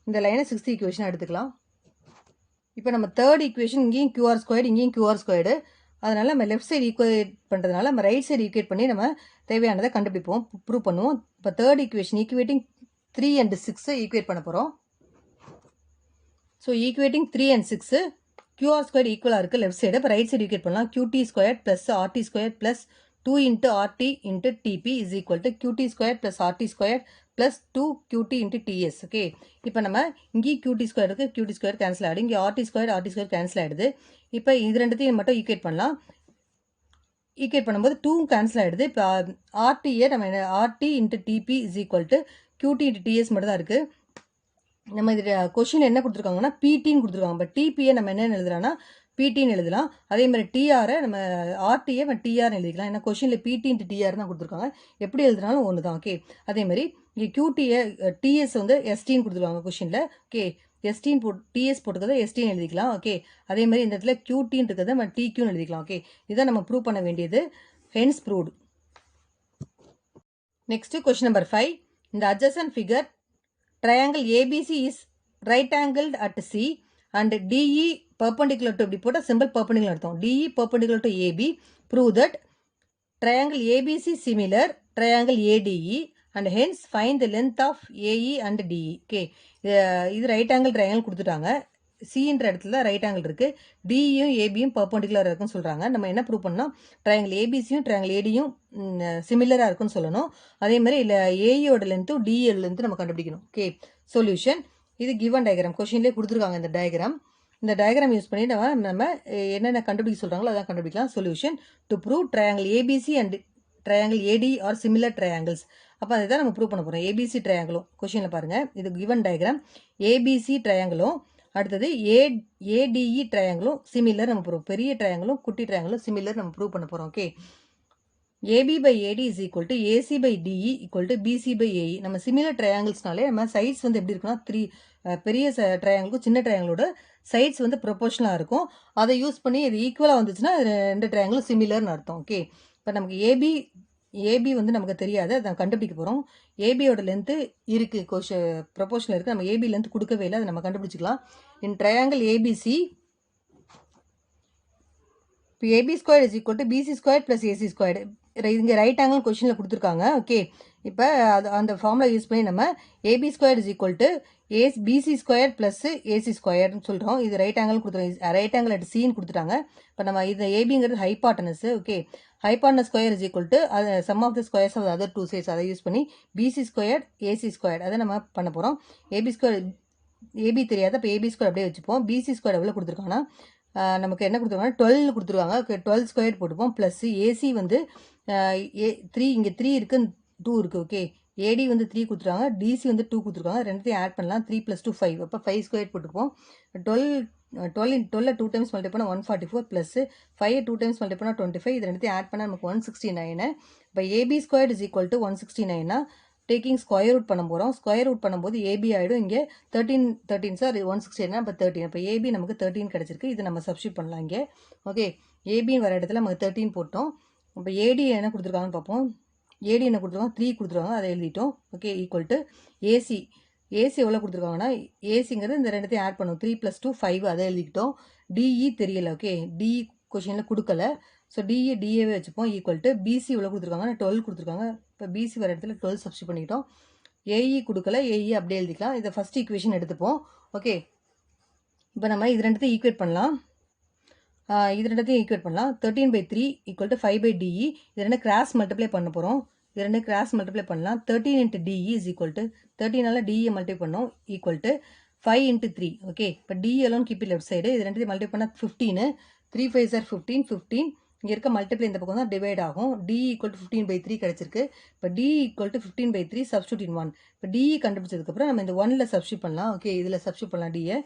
இந்த லைனை சிக்ஸ்த் ஈக்குவேஷனாக எடுத்துக்கலாம். இப்போ நம்ம தேர்ட் ஈக்குவேஷன் இங்கேயும் QR ஸ்கொயர் இங்கேயும் QR ஸ்கொயர்டு. அதனால் நம்ம லெஃப்ட் சைடு ஈக்குவேட் பண்ணுறதுனால நம்ம ரைட் சைடு ஈக்குவேட் பண்ணி நம்ம தேவையானதை கண்டுபிடிப்போம், ப்ரூவ் பண்ணுவோம். இப்போ third equation equating 3 and 6 equate பண்ண போகிறோம். So equating 3 and 6 QR square ஈக்குவலாக இருக்குது லெஃப்ட் சைடு. இப்போ ரைட் சைடு ஈக்குவேட் பண்ணலாம். QT square plus RT square plus 2 into RT into TP is equal to QT square plus RT square plus 2QT into TS. Okay, இப்போ நம்ம இங்கேயும் QT square இருக்குது, QT square cancel ஆகிடும். இங்கே RT square cancel ஆகிடுது. இப்போ இது ரெண்டுத்தையும் மட்டும் ஈக்குவேட் பண்ணலாம். ஈக்குவேட் பண்ணும்போது 2 கேன்சல் ஆகிடுது. இப்போ RTயை நம்ம RT into TP is equal to QT into TS மட்டும் தான் இருக்குது. நம்ம இது கொஷின் என்ன கொடுத்துருக்காங்கன்னா PTன்னு கொடுத்துருக்காங்க. பட் TPயை நம்ம என்னென்னு எழுதுறான்னா PTன்னு எழுதலாம். அதே மாதிரி TRை நம்ம RTயை நம்ம TRன்னு எழுதிக்கலாம். ஏன்னா கொஷினில் PT இன்ட்டு TR தான் கொடுத்துருக்காங்க. எப்படி எழுதுனாலும் ஒன்று தான். ஓகே, அதே மாதிரி இங்கே QTயை TS STன்னு கொடுத்துருவாங்க கொஷினில். ஓகே, STன்னு TS போட்டுக்கிறத STன்னு எழுதிக்கலாம். ஓகே, அதே மாதிரி இந்த இடத்துல QTன்னு இருக்கிறத நம்ம TQன்னு எழுதிக்கலாம். ஓகே, இதான் நம்ம ப்ரூவ் பண்ண வேண்டியது. Hence proved. Next question number 5. இந்த adjacent figure triangle ABC is right angled at C and DE perpendicular to இப்படி போட்டால் சிம்பிள் perpendicular அர்த்தம். DE perpendicular to AB. Prove that triangle ABC similar triangle ADE and hence find the length of AE and DE. Okay, இது right angle triangle கொடுத்துட்டாங்க. சின்ற இடத்துல right angle இருக்குது, டியும் ஏபியும் பர்பண்டிகுலராக இருக்குன்னு சொல்கிறாங்க. நம்ம என்ன ப்ரூவ் பண்ணால் ட்ரையாங்கிள் ஏபிசியும் ட்ரையாங்கிள் ஏடியும் சிமிலராக இருக்குன்னு சொல்லணும். அதே மாதிரி இல்லை ஏயோட லென்த்தும் டிஎல் லென்த்து நம்ம கண்டுபிடிக்கணும். ஓகே, சொல்யூஷன் இது கிவன் டயக்ராம், கொஷின்லேயே கொடுத்துருக்காங்க இந்த டயக்ராம். இந்த டயக்ராம் யூஸ் பண்ணி நம்ம என்னென்ன கண்டுபிடிக்க சொல்கிறாங்களோ அதான் கண்டுபிடிக்கலாம். Solution to prove triangle ABC and triangle AD are similar triangles. அப்போ அதை தான் நம்ம ப்ரூவ் பண்ண போகிறோம். ஏபிசி ட்ரையாங்கிளும் கொஷினில் பாருங்கள், இது கிவன் டயக்ராம். ஏபிசி ட்ரையாங்கிளும் அடுத்தது ஏடிஇ ட்ரையாங்கிளும் சிமிலர் நம்ம ப்ரூவ், பெரிய ட்ரையாங்கிளும் குட்டி ட்ரையாங்கிளும் சிமிலர் நம்ம ப்ரூவ் பண்ண போகிறோம். Okay, AB by AD is equal to AC by DE equal to BC by AE. நம்ம சிமிலர் ட்ரையாங்கிள்ஸ்னாலே நம்ம சைட்ஸ் வந்து எப்படி இருக்குன்னா பெரிய ட்ரையாங்கிளுக்கும் சின்ன ட்ரையாங்கிளோட சைட்ஸ் வந்து ப்ரொபோஷனலாக இருக்கும். அதை யூஸ் பண்ணி இது ஈக்குவலாக வந்துச்சுன்னா ரெண்டு ட்ரையாங்கிளும் சிமிலர்னு அர்த்தம். ஓகே, இப்போ நமக்கு ஏபி வந்து நமக்கு தெரியாது, அதை கண்டுபிடிக்க போகிறோம். ஏபியோட லென்த்து இருக்குது, ப்ரொபோஷனில் இருக்குது. நம்ம ஏபி லென்த் கொடுக்கவே இல்லை, அதை நம்ம கண்டுபிடிச்சிக்கலாம். இன் ட்ரையாங்கிள் ஏபிசி இப்போ AB square is equal to BC square plus AC square. இங்கே ரைட் ஆங்கிள் கொஷினில் கொடுத்துருக்காங்க. ஓகே, இப்போ அந்த ஃபார்முலா யூஸ் பண்ணி நம்ம AB square is equal to BC square plus AC ஸ்கொயர்னு சொல்கிறோம். இது ரைட் ஆங்கிள் கொடுத்துருக்காங்க, ரைட் ஆங்கிள் அட் சின்னு கொடுத்துட்டாங்க. இப்போ நம்ம இது ஏபிங்கிறது hypotenuse. Okay, hypotenuse square is equal to sum of the squares of other two sides. அதை யூஸ் பண்ணி பிசி ஸ்கொயர் ஏசி ஸ்கொயர் அதை நம்ம பண்ண போகிறோம். ஏபி தெரியாது, அப்போ ஏபி ஸ்கொயர் அப்படியே வச்சுப்போம். பிசி ஸ்கொயர் எவ்வளோ கொடுத்துருக்காங்கன்னா நமக்கு என்ன கொடுத்துருக்காங்க, 12 கொடுத்துருக்காங்க. ஓகே, 12 ஸ்கொயர் போட்டுப்போம். ப்ளஸ் ஏசி வந்து 3, இங்கே 3 இருக்குது, 2 இருக்குது. ஓகே, ஏடி வந்து 3 கொடுத்துருக்காங்க, டிசி வந்து 2 கொடுத்துருக்காங்க. ரெண்டுத்தையும் ஆட் பண்ணலாம். 3 + 2 5, அப்போ 5 ஸ்கொயர் போட்டுப்போம். 12 2 டைம்ஸ் மல்டிப்ளை பண்ணால் 144 ப்ளஸ் 5 2 டைம்ஸ் மல்டிப்ளை பண்ணால் 25. இது ரெண்டுத்தையும் ஆட் பண்ணால் நமக்கு 169. இப்போ AB square is equal to 169. Taking square root பண்ண போகிறோம். ஸ்கொயர் ரூட் பண்ணும்போது ஏபி ஆகிடும். இங்கே 13 சார் 169, அப்போ 13. அப்போ ஏபி நமக்கு 13 கிடச்சிருக்கு. இது நம்ம சப்ஸ்டியூட் பண்ணலாம் இங்கே. ஓகே, ஏபின்னு வர இடத்துல நமக்கு 13 போட்டோம். இப்போ ஏடி என்ன கொடுத்துருக்காங்கன்னு பார்ப்போம். ஏடி என்ன கொடுத்துருக்காங்க, 3 கொடுத்துருக்காங்க, அதை எழுதிட்டோம். ஓகே, ஈக்குவல் டு ஏசி எவ்வளோ கொடுத்துருக்காங்கன்னா ஏசிங்கிறது இந்த ரெண்டுத்தையும் ஆட் பண்ணும். 3 + 2 5, அதை எழுதிக்கிட்டோம். டிஇ தெரியல. ஓகே, டிஇ கொஷினில் கொடுக்கல. ஸோ டிஏவே வச்சுப்போம். ஈக்குவல் டு பிசி எவ்வளோ கொடுத்துருக்காங்க, 12 கொடுத்துருக்காங்க. இப்போ பிசி வர இடத்துல 12 சப்ஸ்டியூட் பண்ணிக்கிட்டோம். ஏஇ கொடுக்கல, ஏஇ அப்படியே எழுதிக்கலாம். இதை ஃபஸ்ட் ஈக்குவேஷன் எடுத்துப்போம். ஓகே, இப்போ நம்ம இது ரெண்டுத்தையும் ஈக்குவேட் பண்ணலாம். 13/3 ஈக்குவல் டு 5/டிஇ. இது ரெண்டு கிராஸ் மல்டிப்ளை பண்ண போகிறோம். இது ரெண்டு கிராஸ் மல்டிப்ளை பண்ணலாம். 13 × டிஇ இஸ் ஈக்குவல் டு 13ஆல் டிஇ மல்டிப்ளை பண்ணோம் ஈக்குவல் டு 5 × 3. ஓகே, இப்போ டிஇ எல்லாம் கீப் இட் லெஃப்ட் சைடு. இது ரெண்டுத்தையும் மல்டிப்ளை பண்ணால் 15. 3 5 சார் 15. இங்கே இருக்க மல்டிப்ளை இந்த பக்கம் தான் டிவைட் ஆகும். டிஇ ஈக்குவல் டு 15/3 கிடச்சிருக்கு. இப்போ டிஇ ஈக்குவல் டு 15/3 சப்ஸ்டியூட் இன் 1. இப்போ டிஇ கண்டுபிடிச்சதுக்கப்புறம் நம்ம இந்த 1ல் சப்ஸ்டியூட் பண்ணலாம். ஓகே, இதில் சப்ஸ்டியூட் பண்ணலாம். டிஏ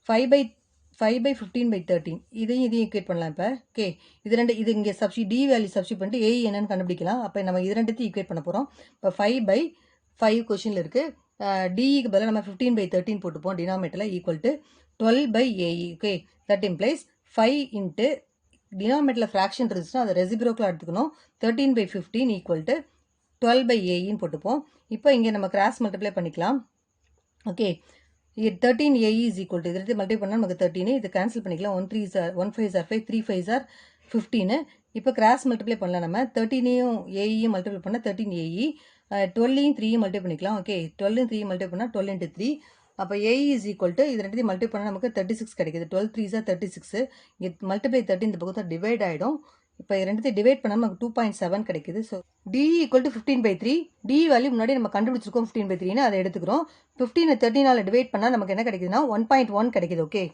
5/15/13 இதையும் ஈக்குவேட் பண்ணலாம். இப்போ ஓகே, இது இங்கே டி வேல்யூ சப்ஸ்டியூட் பண்ணிட்டு ஏஇ என்னன்னு கண்டுபிடிக்கலாம். அப்போ நம்ம இது ரெண்டுத்தையும் ஈக்குவேட் பண்ண போகிறோம். இப்போ 5/5 கொஷினில் இருக்குது. டிஇக்கு பதிலாக நம்ம 15/13 போட்டுப்போம் டினாமினேட்டரில் ஈக்குவல் டு 12/ஏஇ. ஓகே, தட் இம்ப்ளைஸ் 5 இன்ட்டு டினாமினேட்டரில் ஃப்ராக்ஷன் இருந்துச்சுன்னா அதை ரெசிப்ரோக்கலாக எடுத்துக்கணும். 13/15 ஈக்குவல் டு 12/ஏஇன்னு போட்டுப்போம். இப்போ இங்கே நம்ம கிராஸ் மல்டிப்ளை பண்ணிக்கலாம். ஓகே, 13ஏஇ இஸ் ஈக்குவல் டு இது மல்டிப்ளை பண்ணால் நமக்கு 13. இது கேன்சல் பண்ணிக்கலாம். 1 5 சார் 5, 3 5 சார் 15. இப்போ கிராஸ் மல்டிப்ளை பண்ணலாம். நம்ம 13ஐயும் ஏஇயும் மல்டிப்ளை பண்ணால் 13ஏஇ, 12ஐயும் 3ஐயும் மல்டிப்ளை பண்ணிக்கலாம். ஓகே, 12 3 மல்டிப்ளை பண்ணால் 12 × 3. அப்போ ஏஇ இஸ் ஈக்குவல் டு இது ரெண்டுத்தையும் மல்டிப்ளை பண்ணால் நமக்கு 36 கிடைக்குது. 12 3 சார் 36. இங்கே மல்டிப்ளை 13 இந்த பக்கம் தான் டிவைட் ஆகிடும். இப்போ ரெண்டுத்தையும் டிவைட் பண்ணால் நமக்கு 2.7 கிடைக்குது. So DE equal to 15/3. DE value முன்னாடி நம்ம கண்டுபிடிச்சிருக்கோம் 15/3ன்னு, அதை எடுத்துக்கிறோம். 15 13ஆல் டிவைட் பண்ணால் நமக்கு என்ன கிடைக்குதுன்னா 1.1 கிடைக்குது. ஓகே,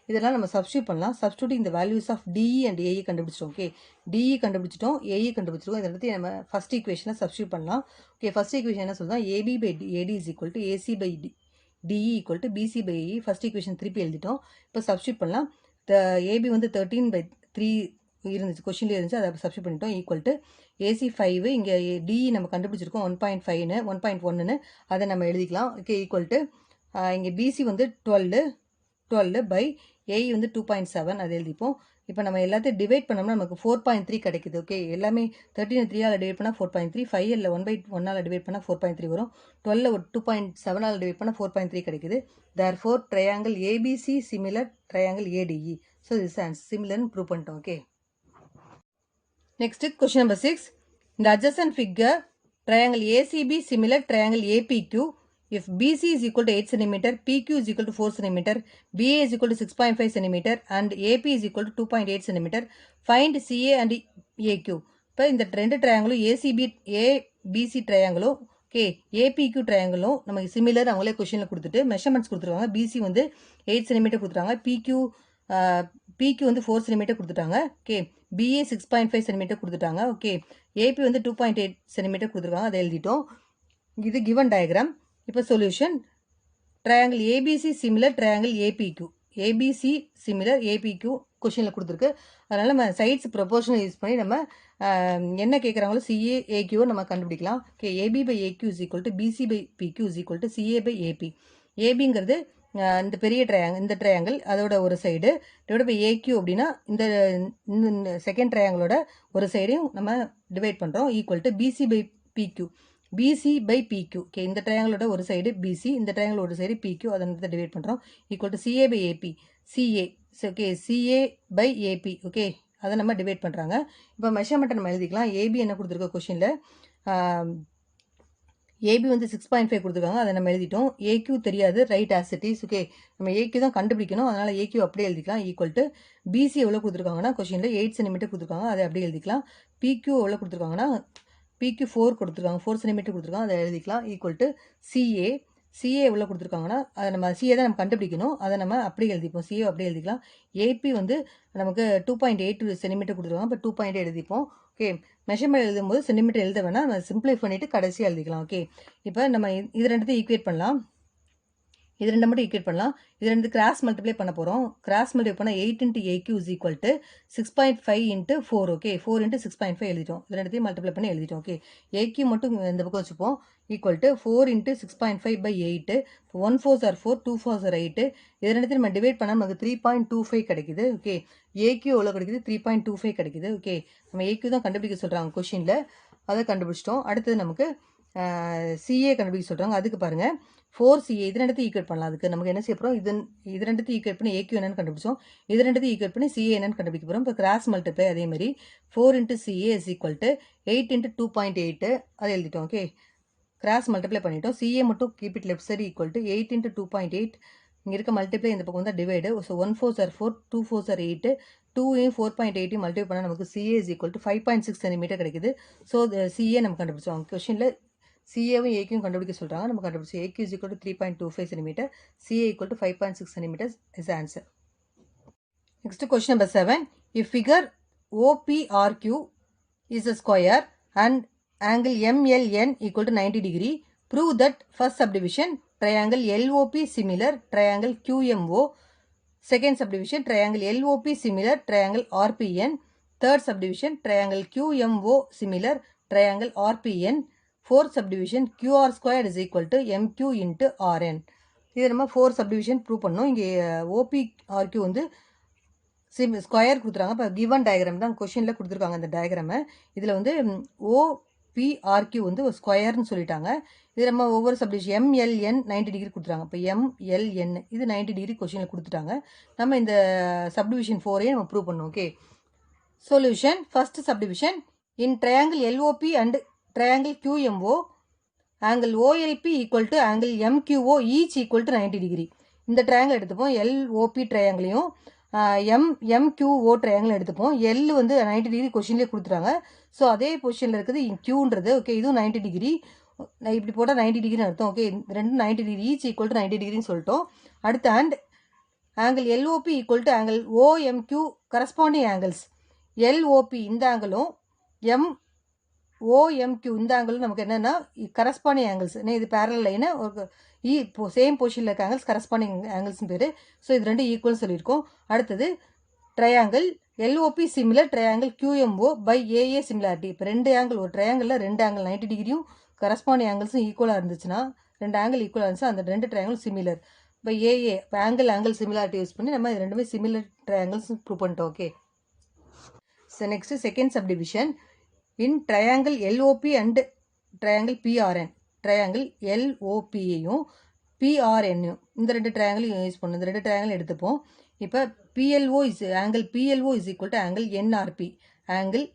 இதெல்லாம் நம்ம சப்ஸ்டியூட் பண்ணலாம். சப்ஸ்டியூட்டிங் இந்த values of DE and AE கண்டுபிடிச்சிட்டோம். ஓகே, டிஇ கண்டுபிடிச்சிட்டோம், ஏஇ கண்டுபிடிச்சிட்டோம். இதை எடுத்து நம்ம ஃபஸ்ட் ஈக்குவேஷனை சப்ஸ்டியூட் பண்ணலாம். ஓகே, ஃபஸ்ட் ஈக்குவேஷன் என்ன சொல்லுங்கள், ஏபி/ஏடி இஸ் ஈக்குவல் டு ஏசி/டிஇ ஈக்குவல் டு பிசி/ஏஇ. ஃபஸ்ட் ஈக்குவேஷன் திருப்பி எழுதிட்டோம். இப்போ சப்ஸ்டியூட் பண்ணலாம். ஏபி வந்து 13/3 இருந்துச்சு, கொஷின்லேயே இருந்துச்சு, அதை சப்ஸ்டியூட் பண்ணிட்டோம். ஈக்குவல் டு ஏசி 5, இங்கே டிஇ நம்ம கண்டுபிடிச்சிருக்கோம் 1.5ன்னு 1.1ன்னு, அதை நம்ம எழுதிக்கலாம். ஓகே, ஈக்குவல் டு இங்கே பிசி வந்து 12/ஏஇ வந்து 2.7, அதை எழுதிப்போம். இப்போ நம்ம எல்லாத்தையும் டிவைட் பண்ணோம்னா நமக்கு 4.3 கிடைக்குது. ஓகே, எல்லாமே 13 3ஆல் டிவைட் பண்ணால் 4.3, 5 இல்லை 1/1ஆல் டிவைட் பண்ணால் 4.3 வரும். 12 2.7ஆல் டிவைட் பண்ணால் 4.3 கிடைக்குது. therefore triangle ABC similar triangle ADE. So this answer சிமிலர்னு ப்ரூவ் பண்ணிட்டோம். Okay, next question number 6. In the adjacent figure, triangle ACB similar triangle APQ if BC is equal to 8 cm, PQ is equal to 4 cm, BA is equal to 6.5 cm and AP is equal to 2.8 cm, find CA and AQ. இப்போ இந்த ரெண்டு ட்ரையாங்கிளும் ABC ட்ரையாங்கிளும் okay APQ ட்ரையாங்கிளும் நமக்கு similar அவங்களே கொஷினில் கொடுத்துட்டு measurements கொடுத்துருவாங்க. BC வந்து 8 cm கொடுத்துருவாங்க, PQ வந்து 4 cm கொடுத்துட்டாங்க. ஓகே BA 6.5 cm கொடுத்துட்டாங்க. ஓகே AP வந்து 2.8 cm கொடுத்துருக்காங்க, அதை எழுதிட்டோம். இது கிவன் டயக்ராம். இப்போ solution triangle ABC similar triangle APQ, ABC similar APQ கொஷினில் கொடுத்துருக்கு. அதனால் நம்ம சைட்ஸ் ப்ரொபோர்ஷனல் யூஸ் பண்ணி நம்ம என்ன கேட்குறாங்களோ CA AQவை நம்ம கண்டுபிடிக்கலாம். Okay AB by AQ is equal to BC by PQ is equal to CA by AP. ABங்கிறது இந்த பெரிய இந்த ட்ரையாங்கிள் அதோட ஒரு சைடு டிவைட் பை AQ அப்படின்னா இந்த செகண்ட் ட்ரையாங்கிளோட ஒரு சைடையும் நம்ம டிவைட் பண்ணுறோம் equal to BC by PQ. BC by PQ. Okay இந்த ட்ரையாங்கிளோட ஒரு சைடு BC, இந்த ட்ரையாங்கிளோட ஒரு சைடு PQ, அதை வந்து டிவைட் பண்ணுறோம் equal to CA by AP. CA okay CA by AP. Okay அதை நம்ம டிவைட் பண்ணுறாங்க. இப்போ மெஷர்மெண்ட்டை நம்ம எழுதிக்கலாம். AB என்ன கொடுத்துருக்க கொஷினில் AB வந்து 6.5 கொடுத்துருக்காங்க, அதை நம்ம எழுதிட்டோம். AQ தெரியாது, right as it is. Okay நம்ம AQ தான் கண்டுபிடிக்கணும், அதனால் AQ அப்படியே எழுதிக்கலாம் ஈக்குவல் டு BC எவ்வளோ கொடுத்துருக்காங்கன்னா கொஷினில் 8 cm கொடுத்துருக்காங்க, அதை அப்படியே எழுதிக்கலாம். PQ எவ்வளோ கொடுத்துருக்காங்கன்னா PQ 4 கொடுத்துருக்காங்க, 4 cm கொடுத்துருக்காங்க, அதை எழுதிக்கலாம் ஈக்குவல் டு CA எவ்வளோ கொடுத்துருக்காங்கன்னா அதை நம்ம CA தான் நம்ம கண்டுபிடிக்கணும், அதை நம்ம அப்படியே எழுதிப்போம். CA அப்படியே எழுதிக்கலாம். AP வந்து நமக்கு 2.8 cm கொடுத்துருக்காங்க, இப்போ 2.8 எழுதிப்போம். ஓகே மெஷர்மெண்ட் எழுதும்போது சென்டிமீட்டர் எழுத வேணாம், நம்ம சிம்பிளை பண்ணிவிட்டு கடைசியாக எழுதிக்கலாம். ஓகே இப்போ நம்ம இது ரெண்டுத்தையும் ஈக்குவேட் பண்ணலாம். இது ரெண்டு மட்டும் ஈக்குவேட் பண்ணலாம். இது ரெண்டு கிராஸ் மல்டிப்ளை பண்ண போகிறோம். கிராஸ் மல்டிப்ளை பண்ணால் 8 × AQ is equal to 6.5 × 4. Okay 4 × 6.5 எழுதிட்டோம். இது ரெண்டுத்தையும் மல்டிப்ளை பண்ணி எழுதிட்டோம். ஓகே AQ மட்டும் இந்த பக்கம் வச்சுப்போம் equal to 4 × 6.5 by 8. 1 4s are 4, 2 4s are 8. இது ரெண்டுத்தையும் நம்ம டிவைட் பண்ணால் நமக்கு 3.25 கிடைக்குது. ஓகே AQ எவ்வளோ கிடைக்குது? 3.25 கிடைக்குது. ஓகே நம்ம AQ தான் கண்டுபிடிக்க சொல்கிறாங்க கொஷினில், அதை கண்டுபிடிச்சிட்டோம். அடுத்தது நமக்கு CA கண்டுபிடிக்க சொல்கிறாங்க. அதுக்கு பாருங்கள் 4CA இது ரெண்டுத்தையும் ஈக்குவேட் பண்ணலாம். அதுக்கு நமக்கு என்ன செய்ய போகிறோம், இது ரெண்டுத்தையும் ஈக்குவேட் பண்ணி AQ என்னன்னு கண்டுபிடிச்சோம், இது ரெண்டுத்தையும் ஈக்குவேட் பண்ணி CA என்னன்னு கண்டுபிடிக்க போகிறோம். இப்போ கிராஸ் மல்டிப்ளை அதே மாதிரி 4 × CA is equal to 8 × 2.8 அதை எழுதிட்டோம். ஓகே கிராஸ் மல்டிப்ளை பண்ணிட்டோம். CA மட்டும் keep it left side equal to 8 × 2.8. இங்கே இருக்க மல்டிப்ளை இந்த பக்கம் வந்து divide. So 1 4s are 4, 2 4s are 8. 2 4.8 multiply பண்ணால் நமக்கு CA is equal to 5.6 cm கிடைக்குது. ஸோ CA நம்ம கண்டுபிடிச்சோம். கொஷினில் CAவும் AQவும் கண்டுபிடிக்க சொல்கிறாங்க, நம்ம கண்டுபிடிச்சோம். AQ is equal to 3.25 cm, CA equal to 5.6 cm is the answer. Next question number 7. If figure OPRQ is a square and angle MLN equal to 90 degree, prove that first subdivision triangle LOP similar triangle QMO, second subdivision triangle LOP similar triangle RPN, third subdivision triangle QMO similar triangle RPN, fourth subdivision QR squared is equal to MQ into RN. இது நம்ம 4 subdivision prove பண்ணோம். இங்கே OPRQ வந்து square கொடுத்துருக்காங்க. இப்போ given diagram தான் கொஷினில் கொடுத்துருக்காங்க. இந்த டயக்ராமை இதில் வந்து OPRQ வந்து ஒரு ஸ்கொயர்னு சொல்லிட்டாங்க. இது நம்ம ஒவ்வொரு சப்டிவிஷன் MLN 90 டிகிரி கொடுத்துருக்காங்க. இப்போ MLN இது 90 டிகிரி கொஷினில் கொடுத்துட்டாங்க. நம்ம இந்த சப்டிவிஷன் 4ஐயும் நம்ம ப்ரூவ் பண்ணோம். Okay solution first subdivision in triangle LOP and triangle QMO, angle OLP equal to angle MQO each equal to 90 degree. இந்த ட்ரையாங்கிள் எடுத்துப்போம். LOP ட்ரையாங்கிளையும் MQO ட்ரையாங்கிள் எடுத்துப்போம். L வந்து 90 டிகிரி கொஷின்லேயே கொடுத்துட்டாங்க. ஸோ அதே பொசிஷனில் இருக்குது Qன்றது. ஓகே இதுவும் 90 டிகிரி, இப்படி போட்டால் 90 டிகிரின்னு அர்த்தம். ஓகே ரெண்டும் 90 டிகிரி ஈச் ஈக்குவல் டு 90 டிகிரின்னு சொல்லிட்டோம். அடுத்து and angle LOP equal to angle OMQ corresponding angles. LOP இந்த ஆங்கிளும் OMQ இந்த ஆங்கிளும் நமக்கு என்னென்னா கரஸ்பாண்டிங் ஆங்கிள்ஸ். இது பேரல் லைனு ஒரு இப்போ சேம் பொசிஷனில் இருக்க ஆங்கிள்ஸ் கரஸ்பாண்டிங் ஆங்கிள்ஸ்னு பேர். ஸோ இது ரெண்டு ஈக்குவல்னு சொல்லியிருக்கோம். அடுத்தது triangle LOP similar triangle QMO by AA similarity. இப்போ ரெண்டு ஆங்கிள் ஒரு ட்ரையாங்கிளில் ரெண்டு ஆங்கிள் 90 டிகிரியும் கரஸ்பாண்டிங் ஆங்கிள்ஸும் ஈக்குவலாக இருந்துச்சுன்னா, ரெண்டு ஆங்கிள் ஈக்குவலாக இருந்துச்சுன்னா அந்த ரெண்டு ட்ரையாங்கிள் சிமிலர் பை AA. இப்போ ஆங்கிள் சிமிலாரிட்டி யூஸ் பண்ணி நம்ம இது ரெண்டுமே சிமிலர் ட்ரையாங்கிள்ஸ் ப்ரூவ் பண்ணிட்டோம். Okay so next second subdivision in triangle LOP and triangle PRN. Triangle LOPயையும் PRNயும் இந்த ரெண்டு ட்ரையாங்கிளையும் யூஸ் பண்ணணும். இந்த ரெண்டு ட்ரையாங்கிள் எடுத்துப்போம். இப்போ PLO is equal to angle NRP. Angle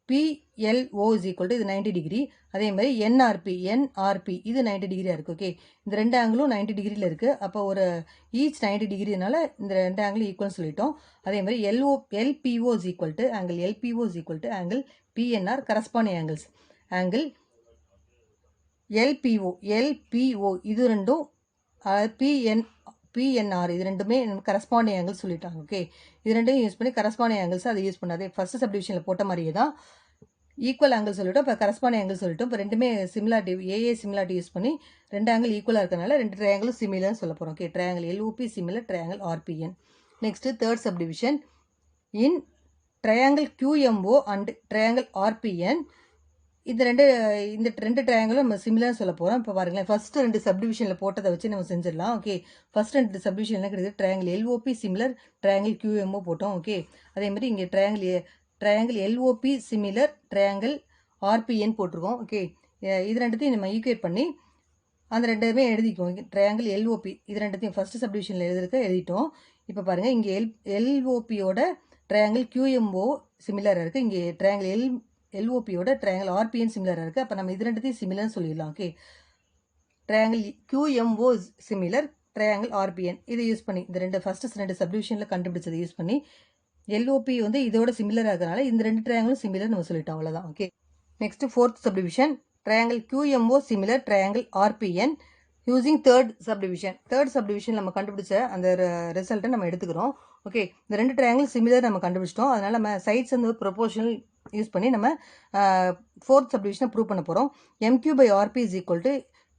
PLO is equal to இது 90 டிகிரி. அதே மாதிரி NRP இது 90 டிகிரியாக இருக்குது. ஓகே, இந்த ரெண்டு ஆங்கிளும் 90 டிகிரியில் இருக்குது. அப்போ ஒரு ஈச் 90 டிகிரினால இந்த ரெண்டு ஆங்கிளும் ஈக்குவல்னு சொல்லிட்டோம். அதே மாதிரி LPO is equal to angle PNR corresponding angles. Angle LPO இது ரெண்டும் PNR இது ரெண்டுமே கரஸ்பாண்டிங் ஆங்கிள்ஸ் சொல்லிட்டாங்க. ஓகே, இது ரெண்டையும் யூஸ் பண்ணி கரஸ்பாண்டிங் ஆங்கிள்ஸ் அதை யூஸ் பண்ணாது. ஃபர்ஸ்ட் சப்டிவிஷனில் போட்ட மாதிரியே தான் ஈக்குவல் ஆங்கிள் சொல்லிட்டோம். இப்போ கரஸ்பாண்டிங் ஆங்கிள் சொல்லிட்டோம். இப்போ ரெண்டுமே சிமிலாரிட்டி சிமிலாரிட்டி யூஸ் பண்ணி ரெண்டு ஆங்கிள் ஈக்குவலாக இருக்கிறனால ரெண்டு ட்ரையாங்கிளும் சிமிலர்னு சொல்ல போகிறோம். Okay, triangle LOP similar, triangle RPN. Next third subdivision in triangle QMO and triangle RPN. இந்த ரெண்டு ட்ரையாங்கிளும் நம்ம சிமிலர்னு சொல்ல போகிறோம். இப்போ பாருங்களேன், ஃபஸ்ட்டு ரெண்டு சப்டிவிஷனில் போட்டதை வச்சு நம்ம செஞ்சிடலாம். ஓகே, ஃபஸ்ட் ரெண்டு சப்டிவிஷன் என்ன கிடையாது, triangle LOP similar, triangle QMO போட்டோம். ஓகே, அதே மாதிரி இங்கே triangle LOP similar, triangle RPN போட்டிருக்கோம். ஓகே, இது ரெண்டுத்தையும் நம்ம ஈக்குவேட் பண்ணி அந்த ரெண்டுமே எழுதிக்குவோம். ட்ரையாங்கிள் LOP இது ரெண்டுத்தையும் ஃபஸ்ட்டு சப்டிவிஷனில் எழுதிட்டோம். இப்போ பாருங்கள், இங்கே LOPயோட ட்ரையாங்கிள் QMO சிமிலராக இருக்குது. இங்கே ட்ரையாங்கிள் LOPயோட ட்ரையாங்கிள் RPN சிமிலராக இருக்குது. அப்போ நம்ம இது ரெண்டுத்தையும் சிமிலர்னு சொல்லிடலாம். Okay, triangle QMO similar, triangle RPN இதை யூஸ் பண்ணி இந்த ரெண்டு சப்டிவிஷனில் கண்டுபிடிச்சதை யூஸ் பண்ணி LOP வந்து இதோட சிமிலராக இருக்கிறனால இந்த ரெண்டு ட்ரையாங்கிளும் சிமிலர் நம்ம சொல்லிட்டோம். அவ்வளோதான். Okay, next fourth subdivision triangle QMO similar, triangle RPN using third subdivision நம்ம கண்டுபிடிச்ச அந்த ரிசல்ட்டை நம்ம எடுத்துக்கிறோம். ஓகே, இந்த ரெண்டு ட்ரையாங்கிள் சிமிலர் நம்ம கண்டுபிடிச்சிட்டோம். அதனால் நம்ம சைட்ஸ் வந்து ப்ரொபோர்ஷனல் யூஸ் பண்ணி நம்ம ஃபோர்த் சப்டிவிஷனை ப்ரூவ் பண்ண போகிறோம். MQ/RP is equal to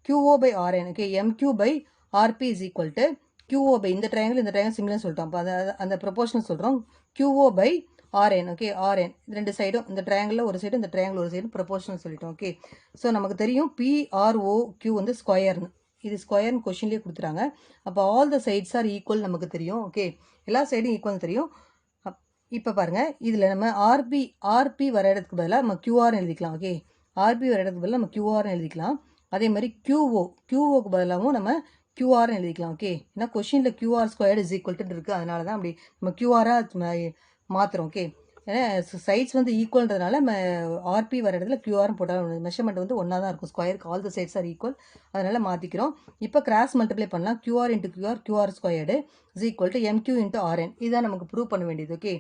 QO/RN. Okay, MQ/RP is equal to QO இந்த ட்ரையாங்கிள் சிமிலர்னு சொல்லிட்டோம். அப்போ அந்த ப்ரொபோர்ஷனல் சொல்கிறோம். QO/RN. ஓகே, RN இந்த ரெண்டு சைடும், இந்த ட்ரையாங்கிளில் ஒரு சைடு, இந்த ட்ரையாங்கிள் ஒரு சைடு ப்ரொபோர்ஷனல் சொல்லிட்டோம். ஓகே, ஸோ நமக்கு தெரியும் PROQ வந்து ஸ்கொயர்னு, இது ஸ்கொயர்னு கொஷின்லேயே கொடுத்துறாங்க. அப்போ all the sides are equal நமக்கு தெரியும். ஓகே, எல்லா சைடும் ஈக்குவல் தெரியும். இப்போ பாருங்கள், இதில் நம்ம RP வர இடத்துக்கு பதிலாக நம்ம QR எழுதிக்கலாம். ஓகே, RP வர இடத்துக்கு பதிலாக நம்ம QR எழுதிக்கலாம். அதே மாதிரி QOக்கு பதிலாகவும் நம்ம QR எழுதிக்கலாம். ஓகே, ஏன்னா கொஷினில் QR squared is equal to இருக்குது. அதனால தான் அப்படி நம்ம QRாக மாற்றுறோம். ஓகே, ஏன்னா சைட்ஸ் வந்து ஈக்குவல்ன்றதுனால நம்ம RP வர இடத்துல QR போட்டால் மெஷர்மெண்ட் வந்து ஒன்றா தான் இருக்கும். ஸ்கொயருக்கு all the sides are equal, அதனால் மாற்றிக்கிறோம். இப்போ கிராஸ் மல்டிப்ளை பண்ணலாம். QR into QR squared is equal to MQ into RN. இதுதான் நமக்கு ப்ரூவ் பண்ண வேண்டியது. Okay,